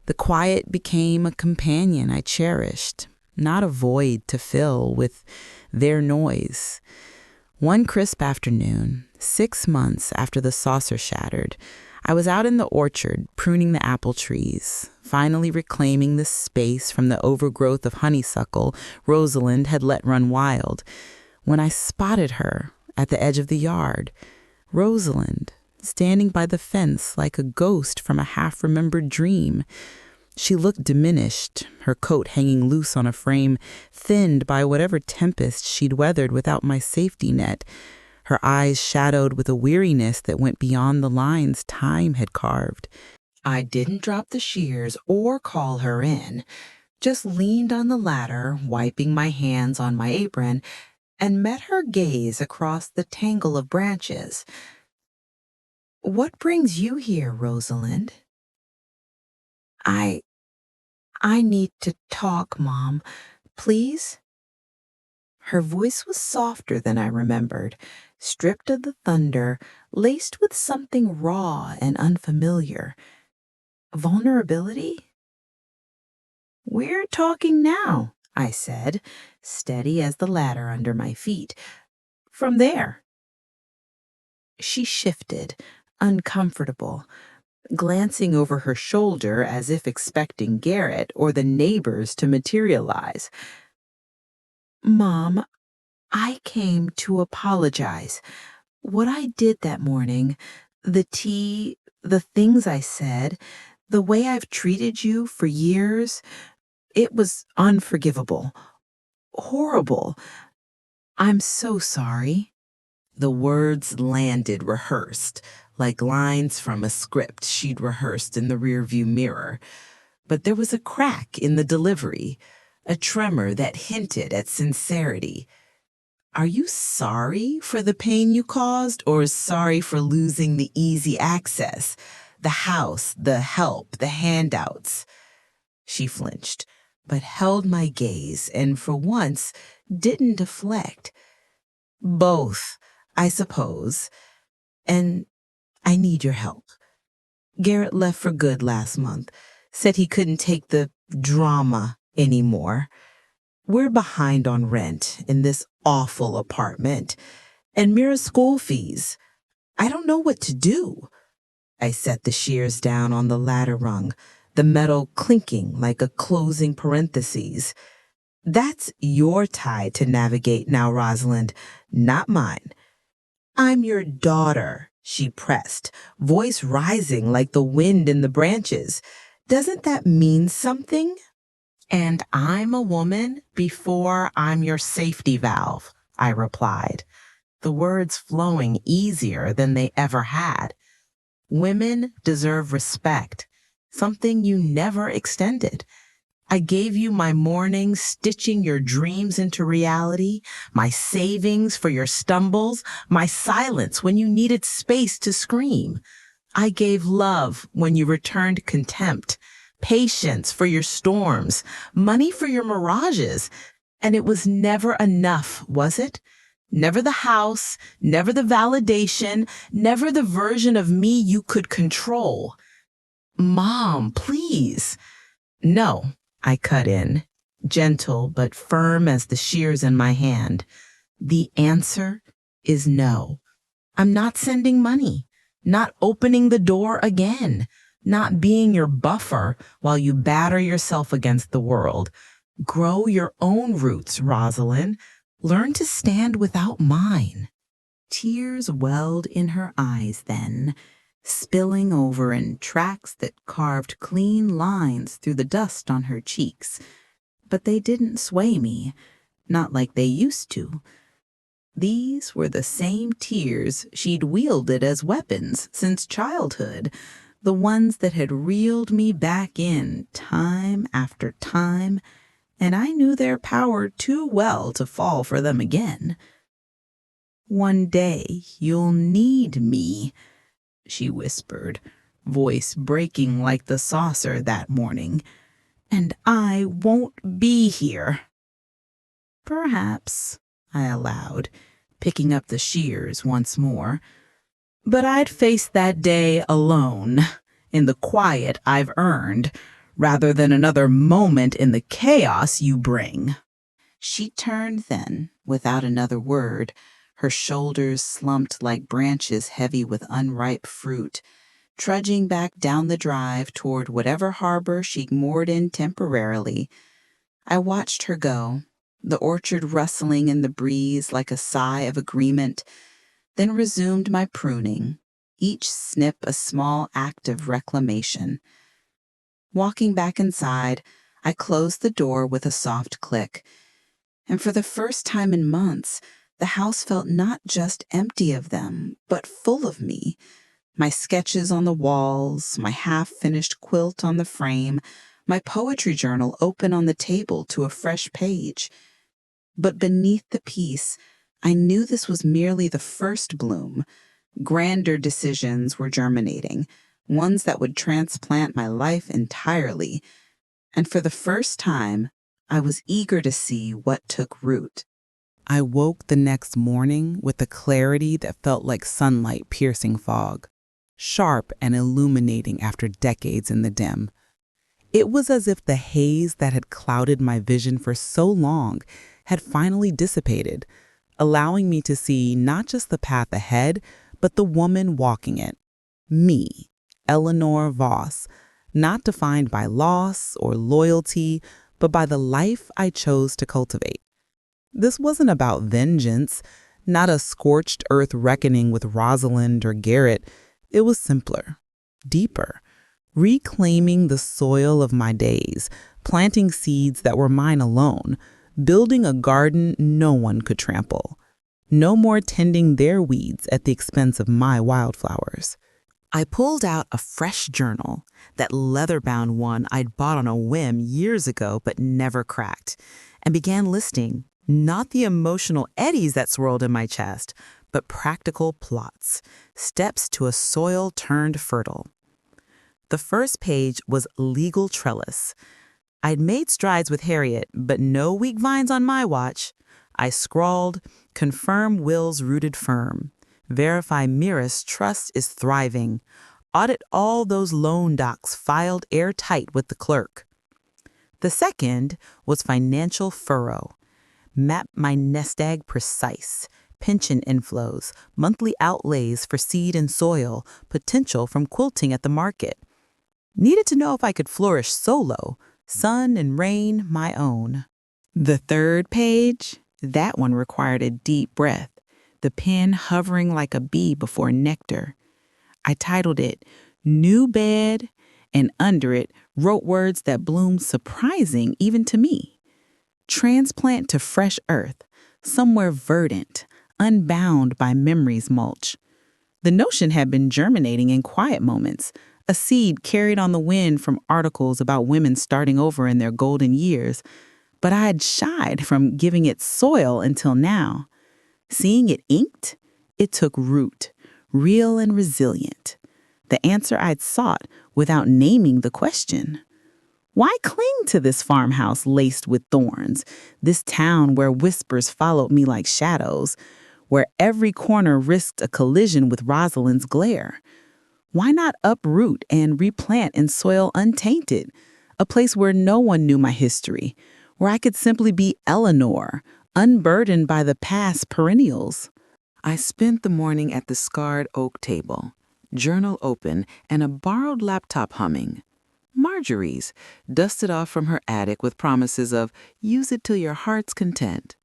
The quiet became a companion I cherished, not a void to fill with their noise. One crisp afternoon, 6 months after the saucer shattered, I was out in the orchard pruning the apple trees, finally reclaiming the space from the overgrowth of honeysuckle Rosalind had let run wild, when I spotted her at the edge of the yard. Rosalind, standing by the fence like a ghost from a half-remembered dream. She looked diminished, her coat hanging loose on a frame, thinned by whatever tempest she'd weathered without my safety net, her eyes shadowed with a weariness that went beyond the lines time had carved. I didn't drop the shears or call her in, just leaned on the ladder, wiping my hands on my apron, and met her gaze across the tangle of branches. "What brings you here, Rosalind?" I need to talk, Mom. Please?" Her voice was softer than I remembered, stripped of the thunder, laced with something raw and unfamiliar. Vulnerability? "We're talking now," I said, steady as the ladder under my feet. "From there." She shifted, uncomfortable, glancing over her shoulder as if expecting Garrett or the neighbors to materialize. "Mom, I came to apologize. What I did that morning, the tea, the things I said, the way I've treated you for years, it was unforgivable. Horrible. I'm so sorry." The words landed rehearsed, like lines from a script she'd rehearsed in the rearview mirror. But there was a crack in the delivery, a tremor that hinted at sincerity. "Are you sorry for the pain you caused, or sorry for losing the easy access, the house, the help, the handouts?" She flinched, but held my gaze and for once didn't deflect. "Both, I suppose. And I need your help. Garrett left for good last month, said he couldn't take the drama anymore. We're behind on rent in this awful apartment, and Mira's school fees. I don't know what to do." I set the shears down on the ladder rung, the metal clinking like a closing parenthesis. "That's your tide to navigate now, Rosalind, not mine." "I'm your daughter," she pressed, voice rising like the wind in the branches. "Doesn't that mean something?" "And I'm a woman before I'm your safety valve," I replied, the words flowing easier than they ever had. "Women deserve respect, something you never extended. I gave you my mornings stitching your dreams into reality, my savings for your stumbles, my silence when you needed space to scream. I gave love when you returned contempt, patience for your storms, money for your mirages. And it was never enough, was it? Never the house, never the validation, never the version of me you could control." "Mom, please." "No," I cut in, gentle but firm as the shears in my hand. "The answer is no. I'm not sending money, not opening the door again, not being your buffer while you batter yourself against the world. Grow your own roots, Rosalind. Learn to stand without mine." Tears welled in her eyes then, spilling over in tracks that carved clean lines through the dust on her cheeks. But they didn't sway me, not like they used to. These were the same tears she'd wielded as weapons since childhood, the ones that had reeled me back in time after time, and I knew their power too well to fall for them again. "One day you'll need me," she whispered, voice breaking like the saucer that morning. "And I won't be here." "Perhaps," I allowed, picking up the shears once more. "But I'd face that day alone, in the quiet I've earned, rather than another moment in the chaos you bring. She turned then, without another word, her shoulders slumped like branches heavy with unripe fruit, trudging back down the drive toward whatever harbor she'd moored in temporarily. I watched her go, the orchard rustling in the breeze like a sigh of agreement, then resumed my pruning, each snip a small act of reclamation. Walking back inside, I closed the door with a soft click, and for the first time in months, the house felt not just empty of them, but full of me. My sketches on the walls, my half-finished quilt on the frame, my poetry journal open on the table to a fresh page. But beneath the peace, I knew this was merely the first bloom. Grander decisions were germinating, ones that would transplant my life entirely. And for the first time, I was eager to see what took root. I woke the next morning with a clarity that felt like sunlight piercing fog, sharp and illuminating after decades in the dim. It was as if the haze that had clouded my vision for so long had finally dissipated, allowing me to see not just the path ahead, but the woman walking it. Me, Eleanor Voss, not defined by loss or loyalty, but by the life I chose to cultivate. This wasn't about vengeance, not a scorched earth reckoning with Rosalind or Garrett. It was simpler, deeper, reclaiming the soil of my days, planting seeds that were mine alone, building a garden no one could trample. No more tending their weeds at the expense of my wildflowers. I pulled out a fresh journal, that leather-bound one I'd bought on a whim years ago but never cracked, and began listing not the emotional eddies that swirled in my chest, but practical plots, steps to a soil turned fertile. The first page was legal trellis. I'd made strides with Harriet, but no weak vines on my watch. I scrawled, confirm wills rooted firm. Verify Mirus trust is thriving. Audit all those loan docs filed airtight with the clerk. The second was financial furrow. Map my nest egg precise. Pension inflows, monthly outlays for seed and soil, potential from quilting at the market. Needed to know if I could flourish solo, sun and rain my own. The third page, that one required a deep breath, the pen hovering like a bee before nectar. I titled it New Bed, and under it wrote words that bloomed surprising even to me. Transplant to fresh earth, somewhere verdant, unbound by memory's mulch. The notion had been germinating in quiet moments, a seed carried on the wind from articles about women starting over in their golden years, but I had shied from giving it soil until now. Seeing it inked, it took root, real and resilient. The answer I'd sought without naming the question. Why cling to this farmhouse laced with thorns, this town where whispers followed me like shadows, where every corner risked a collision with Rosalind's glare? Why not uproot and replant in soil untainted, a place where no one knew my history, where I could simply be Eleanor, unburdened by the past perennials? I spent the morning at the scarred oak table, journal open and a borrowed laptop humming. Marjorie's, dusted off from her attic with promises of use it till your heart's content.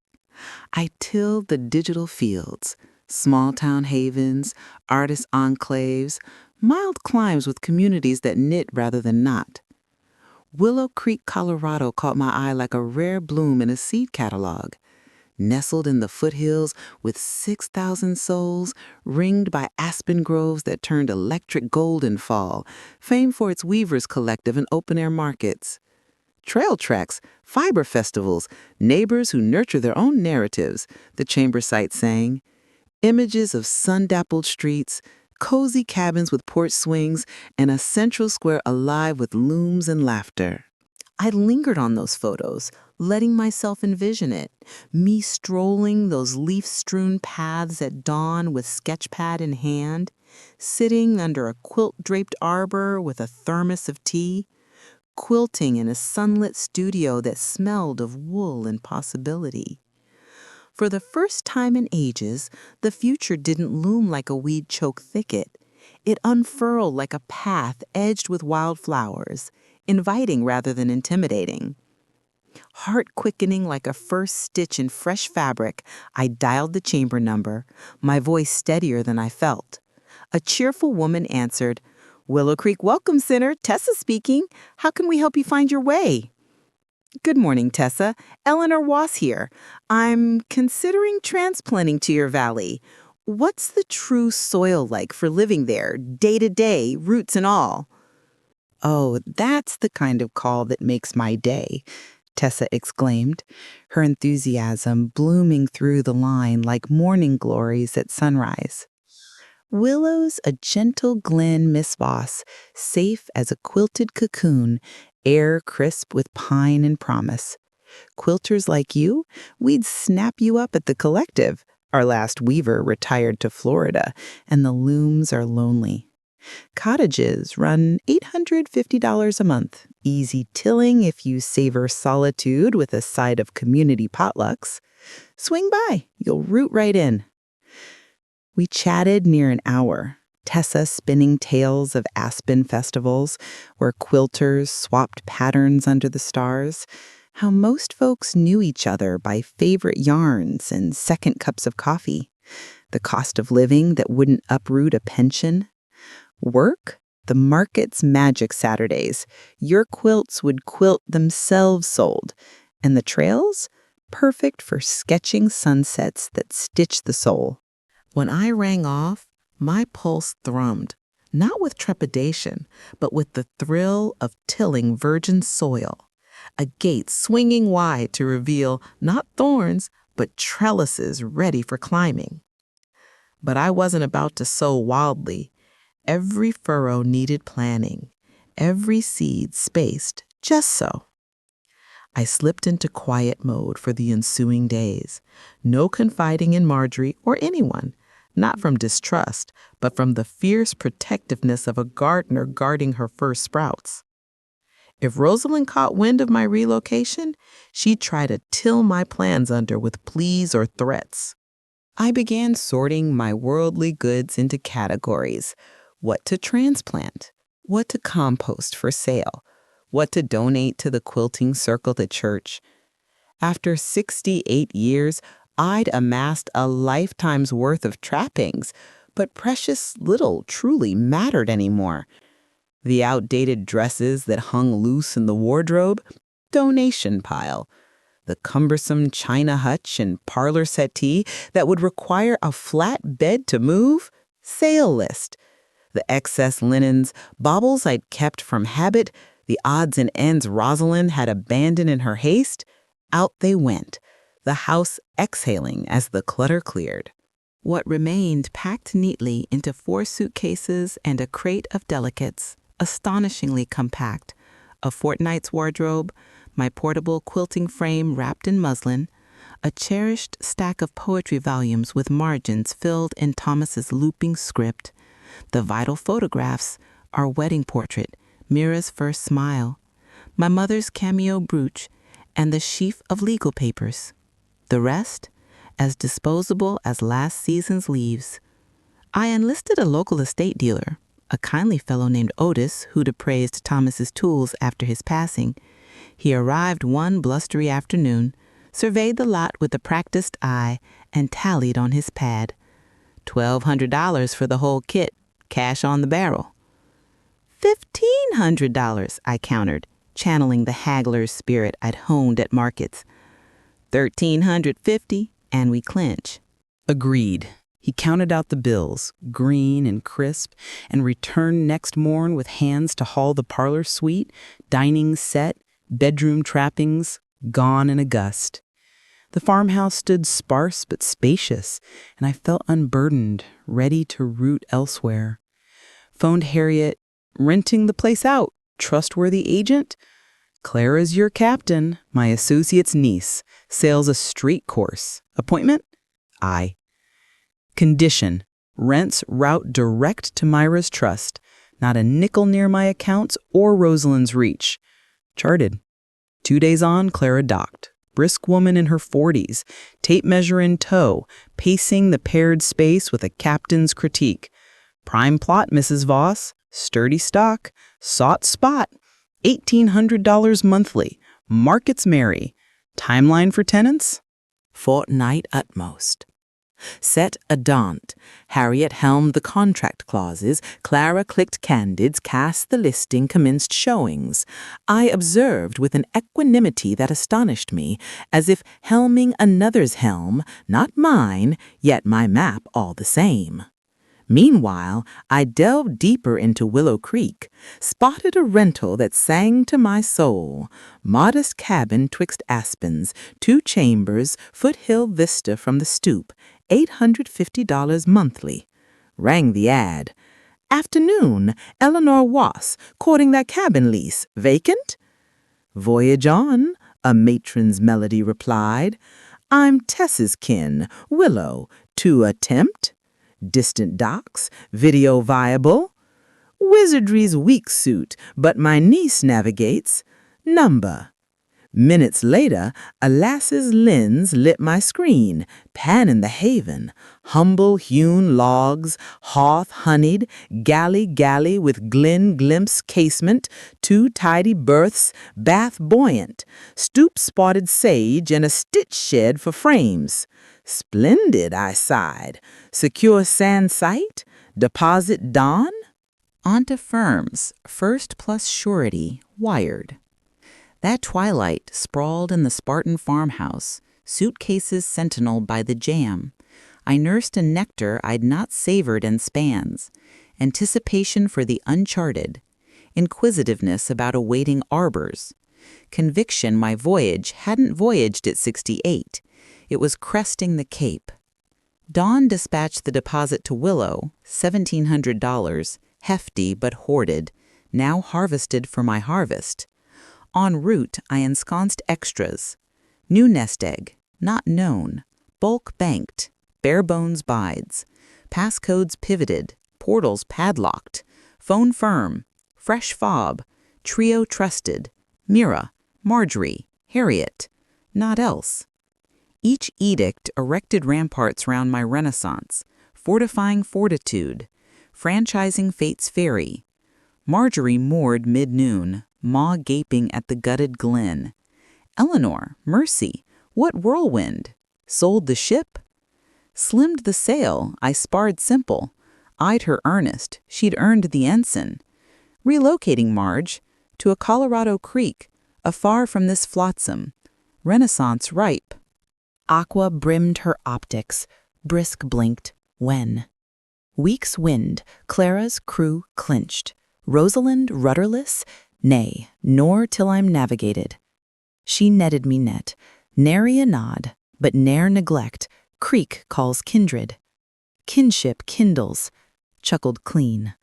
I tilled the digital fields, small-town havens, artist enclaves, mild climes with communities that knit rather than knot. Willow Creek, Colorado caught my eye like a rare bloom in a seed catalog. Nestled in the foothills with 6,000 souls, ringed by aspen groves that turned electric gold in fall, famed for its weavers' collective and open-air markets. Trail treks, fiber festivals, neighbors who nurture their own narratives, the chamber site sang. Images of sun-dappled streets, cozy cabins with porch swings, and a central square alive with looms and laughter. I lingered on those photos, letting myself envision it, me strolling those leaf-strewn paths at dawn with sketchpad in hand, sitting under a quilt-draped arbor with a thermos of tea, quilting in a sunlit studio that smelled of wool and possibility. For the first time in ages, the future didn't loom like a weed-choked thicket. It unfurled like a path edged with wildflowers, inviting rather than intimidating. Heart quickening like a first stitch in fresh fabric, I dialed the chamber number, my voice steadier than I felt. A cheerful woman answered, "Willow Creek Welcome Center, Tessa speaking. How can we help you find your way?" "Good morning, Tessa. Eleanor Voss here. I'm considering transplanting to your valley. What's the true soil like for living there, day to day, roots and all?" "Oh, that's the kind of call that makes my day," Tessa exclaimed, her enthusiasm blooming through the line like morning glories at sunrise. "Willow's a gentle glen, Miss Voss, safe as a quilted cocoon, air crisp with pine and promise. Quilters like you, we'd snap you up at the collective. Our last weaver retired to Florida, and the looms are lonely. Cottages run $850 a month, easy tilling if you savor solitude with a side of community potlucks. Swing by, you'll root right in." We chatted near an hour, Tessa spinning tales of aspen festivals where quilters swapped patterns under the stars, how most folks knew each other by favorite yarns and second cups of coffee, the cost of living that wouldn't uproot a pension. Work? The market's magic Saturdays. Your quilts would quilt themselves sold, and the trails? Perfect for sketching sunsets that stitch the soul. When I rang off, my pulse thrummed, not with trepidation, but with the thrill of tilling virgin soil, a gate swinging wide to reveal not thorns, but trellises ready for climbing. But I wasn't about to sow wildly. Every furrow needed planning, every seed spaced just so. I slipped into quiet mode for the ensuing days, no confiding in Marjorie or anyone, not from distrust, but from the fierce protectiveness of a gardener guarding her first sprouts. If Rosalind caught wind of my relocation, she'd try to till my plans under with pleas or threats. I began sorting my worldly goods into categories: what to transplant, what to compost for sale, what to donate to the quilting circle at church. After 68 years, I'd amassed a lifetime's worth of trappings, but precious little truly mattered anymore. The outdated dresses that hung loose in the wardrobe? Donation pile. The cumbersome china hutch and parlor settee that would require a flat bed to move? Sale list. The excess linens, baubles I'd kept from habit, the odds and ends Rosalind had abandoned in her haste? Out they went, the house exhaling as the clutter cleared. What remained packed neatly into 4 suitcases and a crate of delicates, astonishingly compact: a fortnight's wardrobe, my portable quilting frame wrapped in muslin, a cherished stack of poetry volumes with margins filled in Thomas's looping script, the vital photographs, our wedding portrait, Mira's first smile, my mother's cameo brooch, and the sheaf of legal papers. The rest, as disposable as last season's leaves. I enlisted a local estate dealer, a kindly fellow named Otis, who'd appraised Thomas's tools after his passing. He arrived one blustery afternoon, surveyed the lot with a practiced eye, and tallied on his pad. $1,200 for the whole kit, cash on the barrel. $1,500, I countered, channeling the haggler's spirit I'd honed at markets. $1,350, and we clinch. Agreed. He counted out the bills, green and crisp, and returned next morn with hands to haul the parlor suite, dining set, bedroom trappings, gone in a gust. The farmhouse stood sparse but spacious, and I felt unburdened, ready to root elsewhere. Phoned Harriet, renting the place out, trustworthy agent? Clara's your captain, my associate's niece, sails a straight course. Appointment? Aye. Condition: rents route direct to Myra's trust, not a nickel near my accounts or Rosalind's reach. Charted. 2 days on, Clara docked. Brisk woman in her 40s, tape measure in tow, pacing the paired space with a captain's critique. Prime plot, Mrs. Voss. Sturdy stock. Sought spot. $1,800 monthly. Markets merry. Timeline for tenants? Fortnight at most. Set a daunt. Harriet helmed the contract clauses. Clara clicked candids, cast the listing, commenced showings. I observed with an equanimity that astonished me, as if helming another's helm, not mine, yet my map all the same. Meanwhile, I delved deeper into Willow Creek, spotted a rental that sang to my soul. Modest cabin twixt aspens, 2 chambers, foothill vista from the stoop, $850 monthly. Rang the ad. Afternoon, Eleanor Voss, courting that cabin lease, vacant? Voyage on, a matron's melody replied. I'm Tess's kin, Willow, to attempt? Distant docks, video viable. Wizardry's weak suit, but my niece navigates. Number. Minutes later, a lass's lens lit my screen, panning the haven. Humble-hewn logs, hearth-honeyed, galley with glen-glimpse casement, 2 tidy berths, bath buoyant, stoop-spotted sage, and a stitch shed for frames. Splendid, I sighed. Secure sand site? Deposit dawn? Onto firms, first plus surety, wired. That twilight sprawled in the Spartan farmhouse, suitcases sentineled by the jam. I nursed a nectar I'd not savored in spans, anticipation for the uncharted, inquisitiveness about awaiting arbors, conviction my voyage hadn't voyaged at 68. It was cresting the Cape. Dawn dispatched the deposit to Willow, $1,700, hefty but hoarded, now harvested for my harvest. En route, I ensconced extras. New nest egg, not known, bulk banked, bare bones bides, passcodes pivoted, portals padlocked, phone firm, fresh fob, trio trusted, Mira, Marjorie, Harriet, not else. Each edict erected ramparts round my renaissance, fortifying fortitude, franchising fate's ferry. Marjorie moored mid-noon, maw gaping at the gutted glen. Eleanor, mercy, what whirlwind? Sold the ship? Slimmed the sail, I sparred simple. Eyed her earnest, she'd earned the ensign. Relocating Marge to a Colorado creek, afar from this flotsam. Renaissance ripe. Aqua brimmed her optics, brisk blinked, when. Week's wind, Clara's crew clinched. Rosalind rudderless, nay, nor till I'm navigated. She netted me net, nary a nod, but ne'er neglect, creek calls kindred. Kinship kindles, chuckled clean.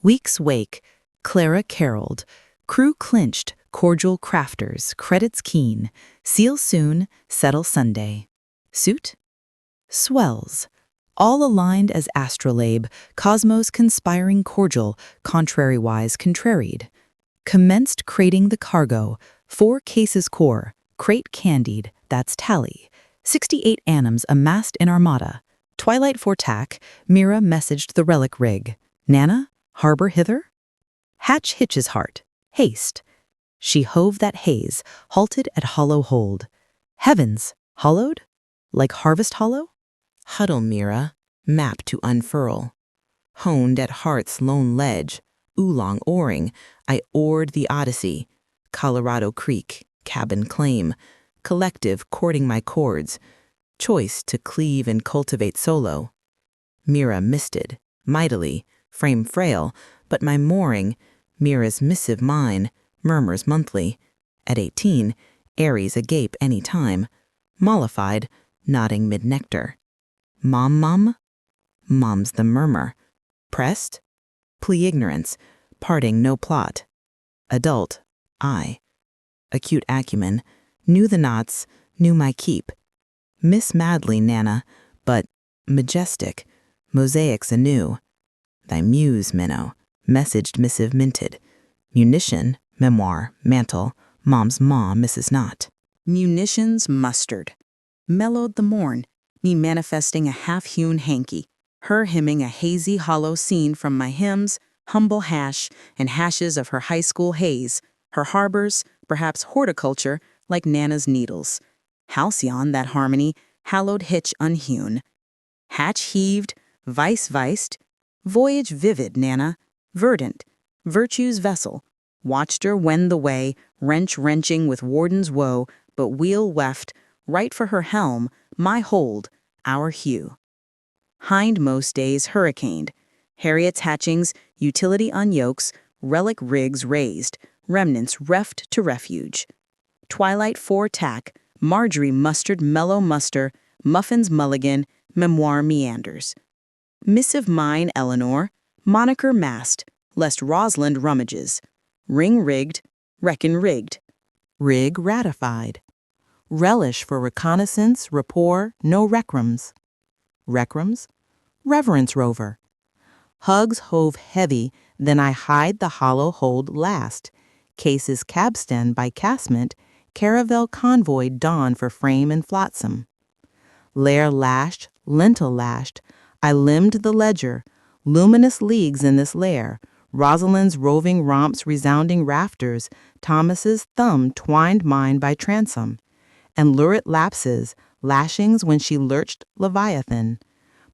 Week's wake, Clara caroled, crew clinched, cordial crafters, credits keen, seal soon, settle Sunday. Suit? Swells. All aligned as astrolabe, cosmos conspiring cordial, contrariwise contraried. Commenced crating the cargo, 4 cases core, crate candied, that's tally. 68 anims amassed in armada. Twilight for tack, Mira messaged the relic rig. Nana, harbor hither? Hatch Hitch's heart, haste. She hove that haze, halted at hollow hold. Heavens, hollowed? Like harvest hollow? Huddle, Mira, map to unfurl. Honed at heart's lone ledge, oolong oaring, I oared the Odyssey. Colorado Creek, cabin claim, collective courting my chords, choice to cleave and cultivate solo. Mira misted, mightily, frame frail, but my mooring, Mira's missive mine, murmurs monthly. At 18, Aries agape any time, mollified, nodding mid-nectar. Mom? Mom's the murmur. Pressed? Plea ignorance, parting no plot. Adult, I. Acute acumen, knew the knots, knew my keep. Miss madly, Nana, but majestic, mosaics anew. Thy muse, Minnow, messaged missive minted. Munition, Memoir, mantle, mom's mom, Mrs. Knott. Munitions mustered. Mellowed the morn, me manifesting a half-hewn hanky, her hymning a hazy hollow scene from my hymns, humble hash, and hashes of her high school haze, her harbors, perhaps horticulture, like Nana's needles. Halcyon, that harmony, hallowed hitch unhewn. Hatch heaved, vice viced, voyage vivid, Nana, verdant, virtue's vessel, watched her wend the way, wrenching with warden's woe, but wheel weft, right for her helm, my hold, our hue. Hindmost days hurricaned, Harriet's hatchings, utility unyokes, relic rigs raised, remnants reft to refuge. Twilight fore-tack, Marjorie mustered mellow muster, muffins mulligan, memoir meanders. Missive mine, Eleanor, moniker mast, lest Rosalind rummages. Ring rigged, reckon rigged. Rig ratified. Relish for reconnaissance, rapport, no recrums. Recrums? Reverence rover. Hugs hove heavy, then I hide the hollow hold last. Cases cabsten by casement, caravel convoy dawn for frame and flotsam. Lair lashed, lentil lashed, I limbed the ledger, luminous leagues in this lair, Rosalind's roving romps resounding rafters, Thomas's thumb twined mine by transom, and lurid lapses, lashings when she lurched Leviathan.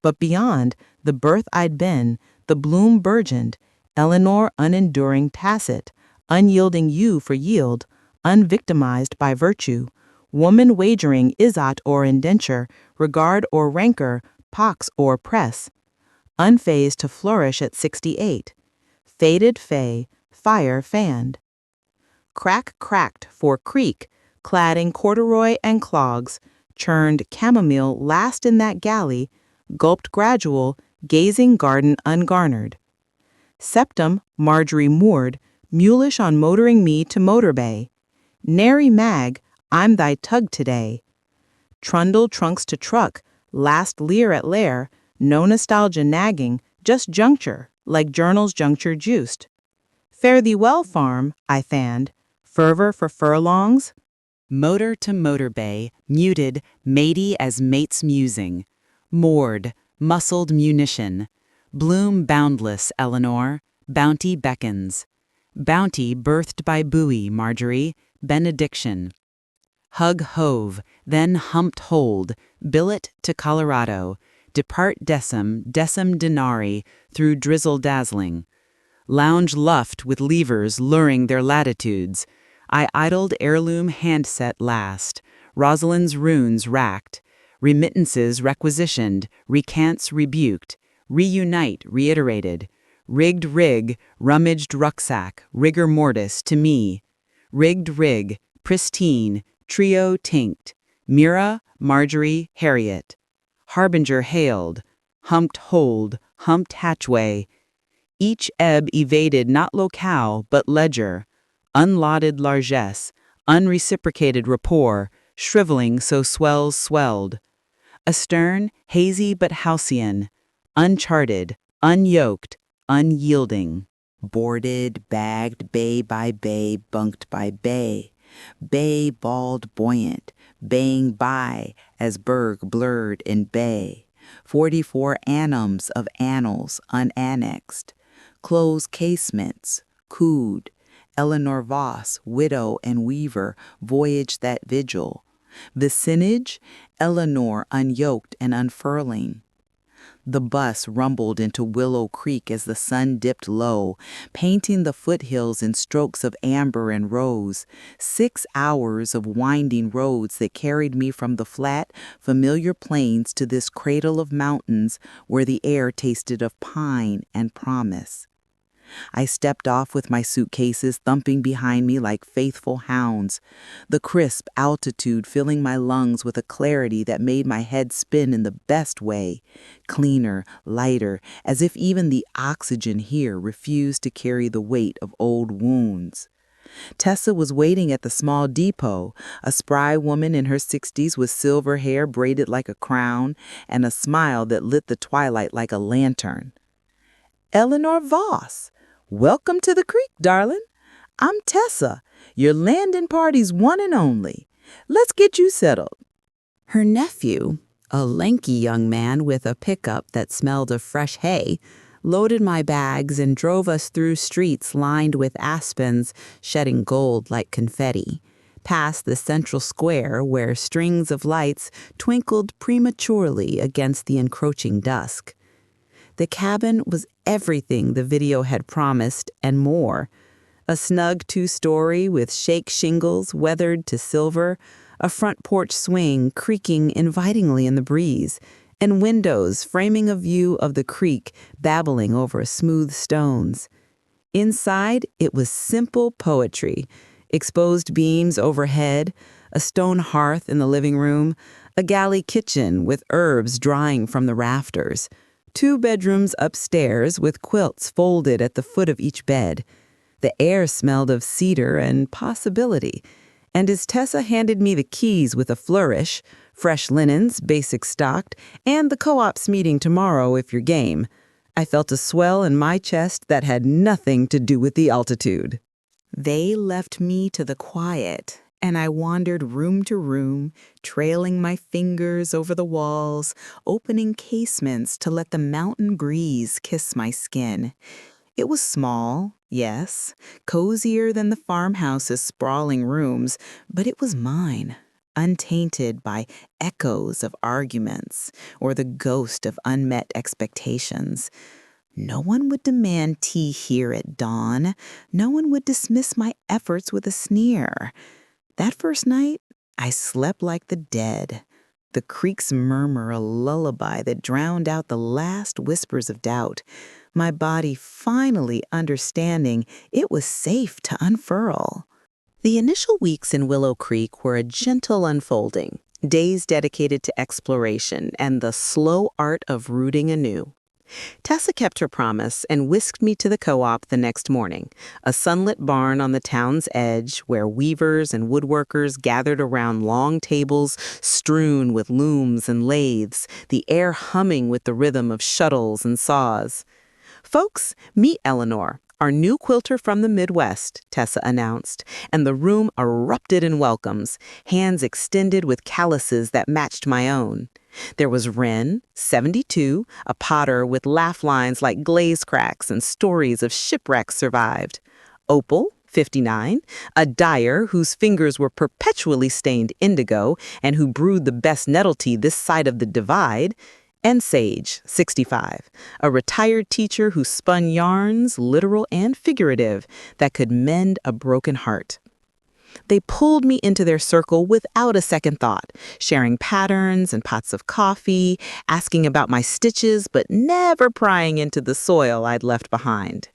But beyond, the birth I'd been, the bloom burgeoned, Eleanor unenduring tacit, unyielding you for yield, unvictimized by virtue, woman wagering isot or indenture, regard or rancor, pox or press, unfazed to flourish at 68, faded fay, fire fanned. Crack cracked for creek, clad in corduroy and clogs, churned chamomile last in that galley, gulped gradual, gazing garden ungarnered. Septum, Marjorie moored, mulish on motoring me to motor bay. Nary mag, I'm thy tug today. Trundle trunks to truck, last leer at lair, no nostalgia nagging, just juncture, like journals juncture juiced. Fare thee well, farm, I fanned. Fervor for furlongs? Motor to motor bay, muted, matey as mate's musing. Moored, muscled munition. Bloom boundless, Eleanor, bounty beckons. Bounty birthed by buoy, Marjorie, benediction. Hug hove, then humped hold, billet to Colorado. Depart decim denari, through drizzle dazzling. Lounge luffed with levers luring their latitudes. I idled heirloom handset last, Rosalind's runes racked, remittances requisitioned, recants rebuked, reunite reiterated, rigged rig, rummaged rucksack, rigor mortis to me, rigged rig, pristine, trio tinct, Mira, Marjorie, Harriet, harbinger hailed, humped hold, humped hatchway, each ebb evaded not locale but ledger, unlauded largesse, unreciprocated rapport, shriveling so swells swelled. Astern, hazy but halcyon, uncharted, unyoked, unyielding. Boarded, bagged, bay by bay, bunked by bay. Bay bald buoyant, baying by as berg blurred in bay. 44 annums of annals unannexed. Closed casements, cooed. Eleanor Voss, widow and weaver, voyaged that vigil. Vicinage, Eleanor unyoked and unfurling. The bus rumbled into Willow Creek as the sun dipped low, painting the foothills in strokes of amber and rose. 6 hours of winding roads that carried me from the flat, familiar plains to this cradle of mountains where the air tasted of pine and promise. I stepped off with my suitcases thumping behind me like faithful hounds, the crisp altitude filling my lungs with a clarity that made my head spin in the best way, cleaner, lighter, as if even the oxygen here refused to carry the weight of old wounds. Tessa was waiting at the small depot, a spry woman in her 60s with silver hair braided like a crown and a smile that lit the twilight like a lantern. "Eleanor Voss, welcome to the creek, darling. I'm Tessa, your landing party's one and only. Let's get you settled." Her nephew, a lanky young man with a pickup that smelled of fresh hay, loaded my bags and drove us through streets lined with aspens shedding gold like confetti, past the central square where strings of lights twinkled prematurely against the encroaching dusk. The cabin was everything the video had promised and more. A snug two-story with shake shingles weathered to silver, a front porch swing creaking invitingly in the breeze, and windows framing a view of the creek babbling over smooth stones. Inside, it was simple poetry: exposed beams overhead, a stone hearth in the living room, a galley kitchen with herbs drying from the rafters, 2 bedrooms upstairs with quilts folded at the foot of each bed. The air smelled of cedar and possibility, and as Tessa handed me the keys with a flourish, fresh linens, basic stocked, and the co-op's meeting tomorrow if you're game, I felt a swell in my chest that had nothing to do with the altitude. They left me to the quiet, and I wandered room to room, trailing my fingers over the walls, opening casements to let the mountain breeze kiss my skin. It was small, yes, cozier than the farmhouse's sprawling rooms, but it was mine, untainted by echoes of arguments or the ghost of unmet expectations. No one would demand tea here at dawn. No one would dismiss my efforts with a sneer. That first night, I slept like the dead, the creek's murmur a lullaby that drowned out the last whispers of doubt, my body finally understanding it was safe to unfurl. The initial weeks in Willow Creek were a gentle unfolding, days dedicated to exploration and the slow art of rooting anew. Tessa kept her promise and whisked me to the co-op the next morning, a sunlit barn on the town's edge where weavers and woodworkers gathered around long tables strewn with looms and lathes, the air humming with the rhythm of shuttles and saws. "Folks, meet Eleanor, our new quilter from the Midwest," Tessa announced, and the room erupted in welcomes, hands extended with calluses that matched my own. There was Wren, 72, a potter with laugh lines like glaze cracks and stories of shipwrecks survived. Opal, 59, a dyer whose fingers were perpetually stained indigo and who brewed the best nettle tea this side of the divide. And Sage, 65, a retired teacher who spun yarns, literal and figurative, that could mend a broken heart. They pulled me into their circle without a second thought, sharing patterns and pots of coffee, asking about my stitches, but never prying into the soil I'd left behind.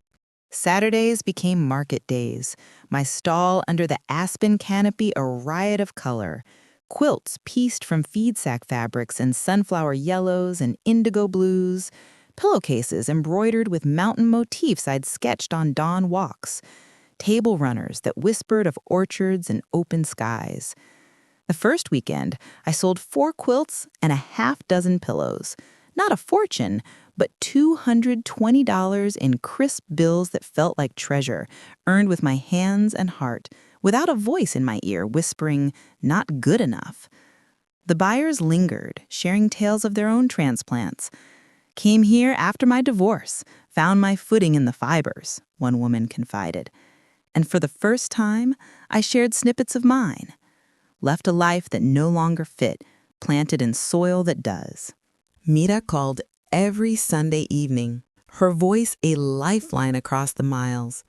Saturdays became market days, my stall under the aspen canopy a riot of color. Quilts pieced from feed sack fabrics in sunflower yellows and indigo blues, pillowcases embroidered with mountain motifs I'd sketched on dawn walks, table runners that whispered of orchards and open skies. The first weekend, I sold 4 quilts and a half dozen pillows. Not a fortune, but $220 in crisp bills that felt like treasure, earned with my hands and heart, without a voice in my ear whispering, "Not good enough." The buyers lingered, sharing tales of their own transplants. "Came here after my divorce, found my footing in the fibers," one woman confided. And for the first time, I shared snippets of mine. Left a life that no longer fit, planted in soil that does. Mira called every Sunday evening, her voice a lifeline across the miles.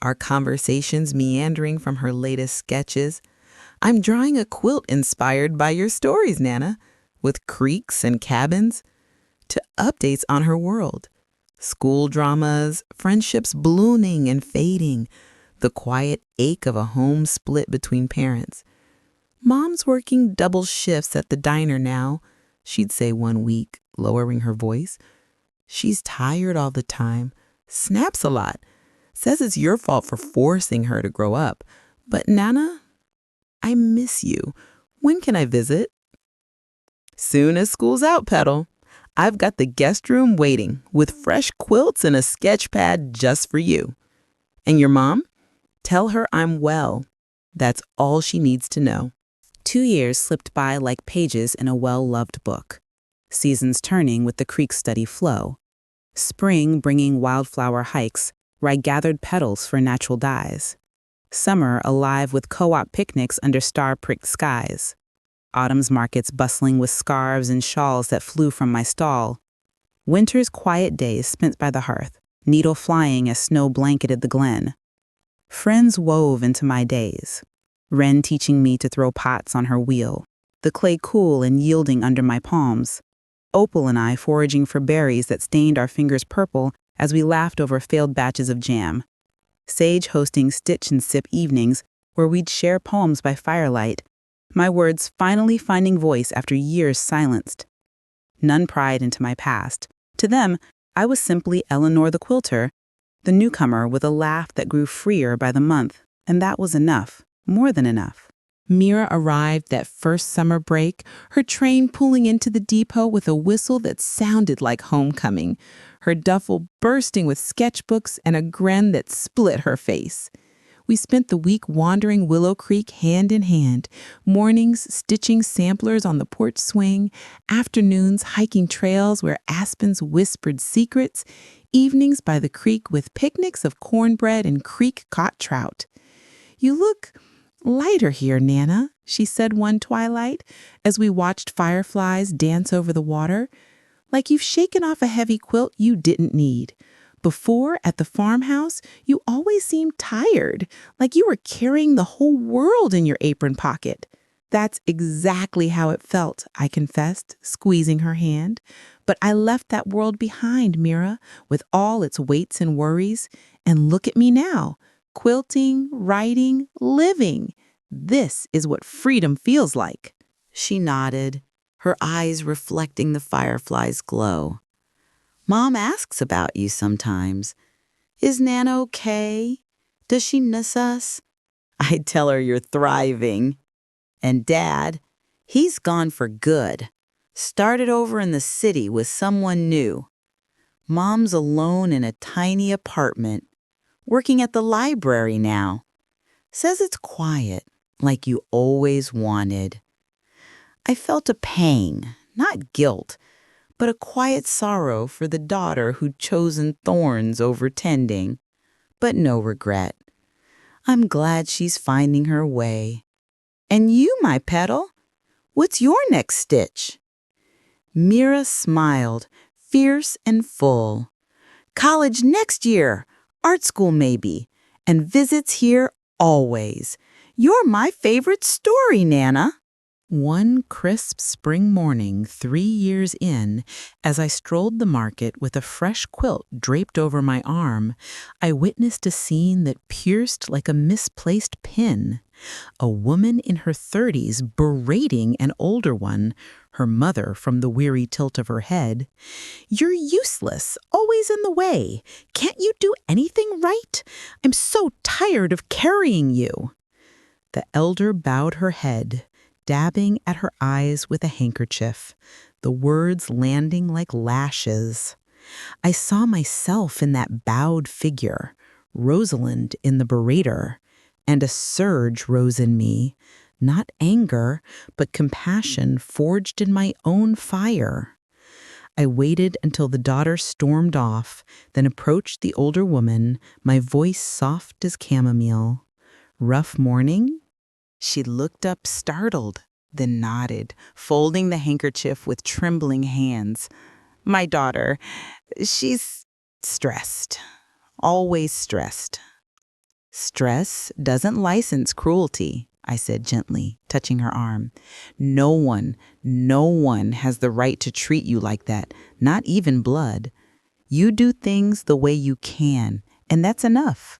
Our conversations meandering from her latest sketches. "I'm drawing a quilt inspired by your stories, Nana," with creeks and cabins, to updates on her world. School dramas, friendships blooming and fading, the quiet ache of a home split between parents. "Mom's working double shifts at the diner now," she'd say one week, lowering her voice. "She's tired all the time, snaps a lot. Says it's your fault for forcing her to grow up. But Nana, I miss you. When can I visit?" "Soon as school's out, Petal. I've got the guest room waiting with fresh quilts and a sketch pad just for you. And your mom? Tell her I'm well. That's all she needs to know. 2 years slipped by like pages in a well-loved book. Seasons turning with the creek's steady flow. Spring bringing wildflower hikes where I gathered petals for natural dyes. Summer alive with co-op picnics under star-pricked skies. Autumn's markets bustling with scarves and shawls that flew from my stall. Winter's quiet days spent by the hearth, needle flying as snow blanketed the glen. Friends wove into my days. Wren teaching me to throw pots on her wheel, the clay cool and yielding under my palms. Opal and I foraging for berries that stained our fingers purple as we laughed over failed batches of jam. Sage hosting stitch and sip evenings where we'd share poems by firelight, my words finally finding voice after years silenced. None pried into my past. To them, I was simply Eleanor the quilter, the newcomer with a laugh that grew freer by the month, and that was enough, more than enough. Mira arrived that first summer break, her train pulling into the depot with a whistle that sounded like homecoming, her duffel bursting with sketchbooks and a grin that split her face. We spent the week wandering Willow Creek hand in hand, mornings stitching samplers on the porch swing, afternoons hiking trails where aspens whispered secrets, evenings by the creek with picnics of cornbread and creek-caught trout. "You look lighter here, Nana," she said one twilight as we watched fireflies dance over the water, "like you've shaken off a heavy quilt you didn't need. Before, at the farmhouse, you always seemed tired, like you were carrying the whole world in your apron pocket." "That's exactly how it felt," I confessed, squeezing her hand. "But I left that world behind, Mira, with all its weights and worries. And look at me now. Quilting, writing, living. This is what freedom feels like." She nodded, her eyes reflecting the firefly's glow. "Mom asks about you sometimes. Is Nana okay? Does she miss us?" I tell her you're thriving. And Dad, he's gone for good. Started over in the city with someone new. Mom's alone in a tiny apartment, working at the library now. Says it's quiet, like you always wanted. I felt a pang, not guilt, but a quiet sorrow for the daughter who'd chosen thorns over tending, but no regret. I'm glad she's finding her way. "And you, my petal, what's your next stitch?" Mira smiled, fierce and full. "College next year, art school maybe, and visits here always. You're my favorite story, Nana." One crisp spring morning 3 years in, as I strolled the market with a fresh quilt draped over my arm, I witnessed a scene that pierced like a misplaced pin. A woman in her 30s berating an older one, her mother from the weary tilt of her head. "You're useless, always in the way. Can't you do anything right? I'm so tired of carrying you." The elder bowed her head, dabbing at her eyes with a handkerchief, the words landing like lashes. I saw myself in that bowed figure, Rosalind in the berater, and a surge rose in me, not anger, but compassion forged in my own fire. I waited until the daughter stormed off, then approached the older woman, my voice soft as chamomile. "Rough morning?" She looked up startled, then nodded, folding the handkerchief with trembling hands. "My daughter, she's stressed. Always stressed." "Stress doesn't license cruelty," I said gently, touching her arm. No one has the right to treat you like that, not even blood. You do things the way you can, and that's enough.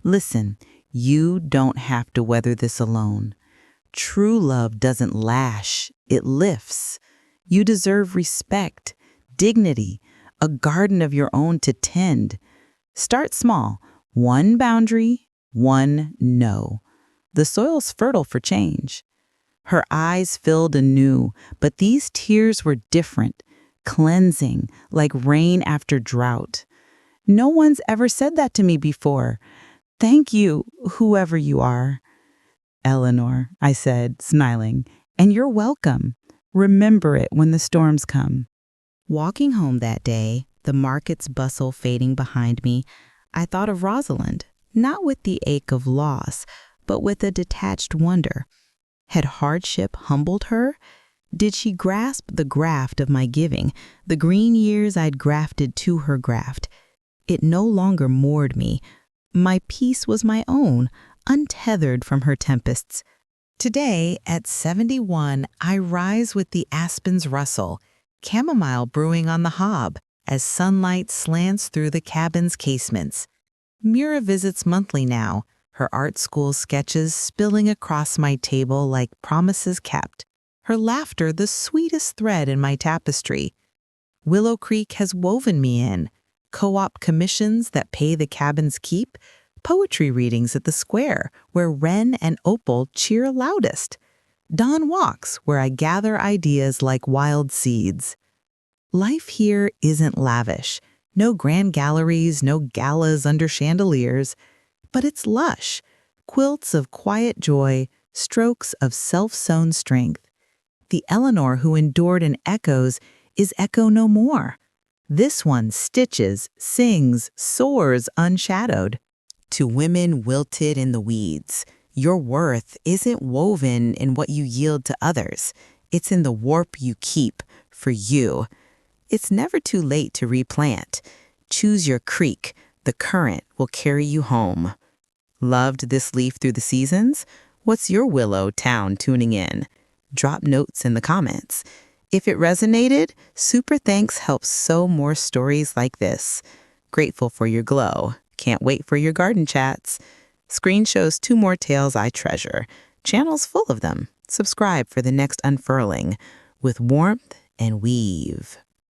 Listen, you don't have to weather this alone. True love doesn't lash, it lifts. You deserve respect, dignity, a garden of your own to tend. Start small, one boundary, one no. The soil's fertile for change." Her eyes filled anew, but these tears were different, cleansing, like rain after drought. "No one's ever said that to me before. Thank you, whoever you are. Eleanor, I said, smiling, and you're welcome. Remember it when the storms come. Walking home that day, the market's bustle fading behind me, I thought of Rosalind, not with the ache of loss, but with a detached wonder. Had hardship humbled her? Did she grasp the graft of my giving, the green years I'd grafted to her graft? It no longer moored me. My peace was my own, untethered from her tempests. Today, at 71, I rise with the aspen's rustle, chamomile brewing on the hob, as sunlight slants through the cabin's casements. Mira visits monthly now, her art school sketches spilling across my table like promises kept, her laughter the sweetest thread in my tapestry. Willow Creek has woven me in, co-op commissions that pay the cabin's keep, poetry readings at the square where Wren and Opal cheer loudest, dawn walks where I gather ideas like wild seeds. Life here isn't lavish, no grand galleries, no galas under chandeliers, but it's lush, quilts of quiet joy, strokes of self-sown strength. The Eleanor who endured in echoes is echo no more. This one stitches, sings, soars unshadowed. To women wilted in the weeds, your worth isn't woven in what you yield to others. It's in the warp you keep for you. It's never too late to replant. Choose your creek. The current will carry you home. Loved this leaf through the seasons? What's your Willow town tuning in? Drop notes in the comments. If it resonated, super thanks helps sow more stories like this. Grateful for your glow. Can't wait for your garden chats. Screen shows 2 more tales I treasure. Channel's full of them. Subscribe for the next unfurling with warmth and weave.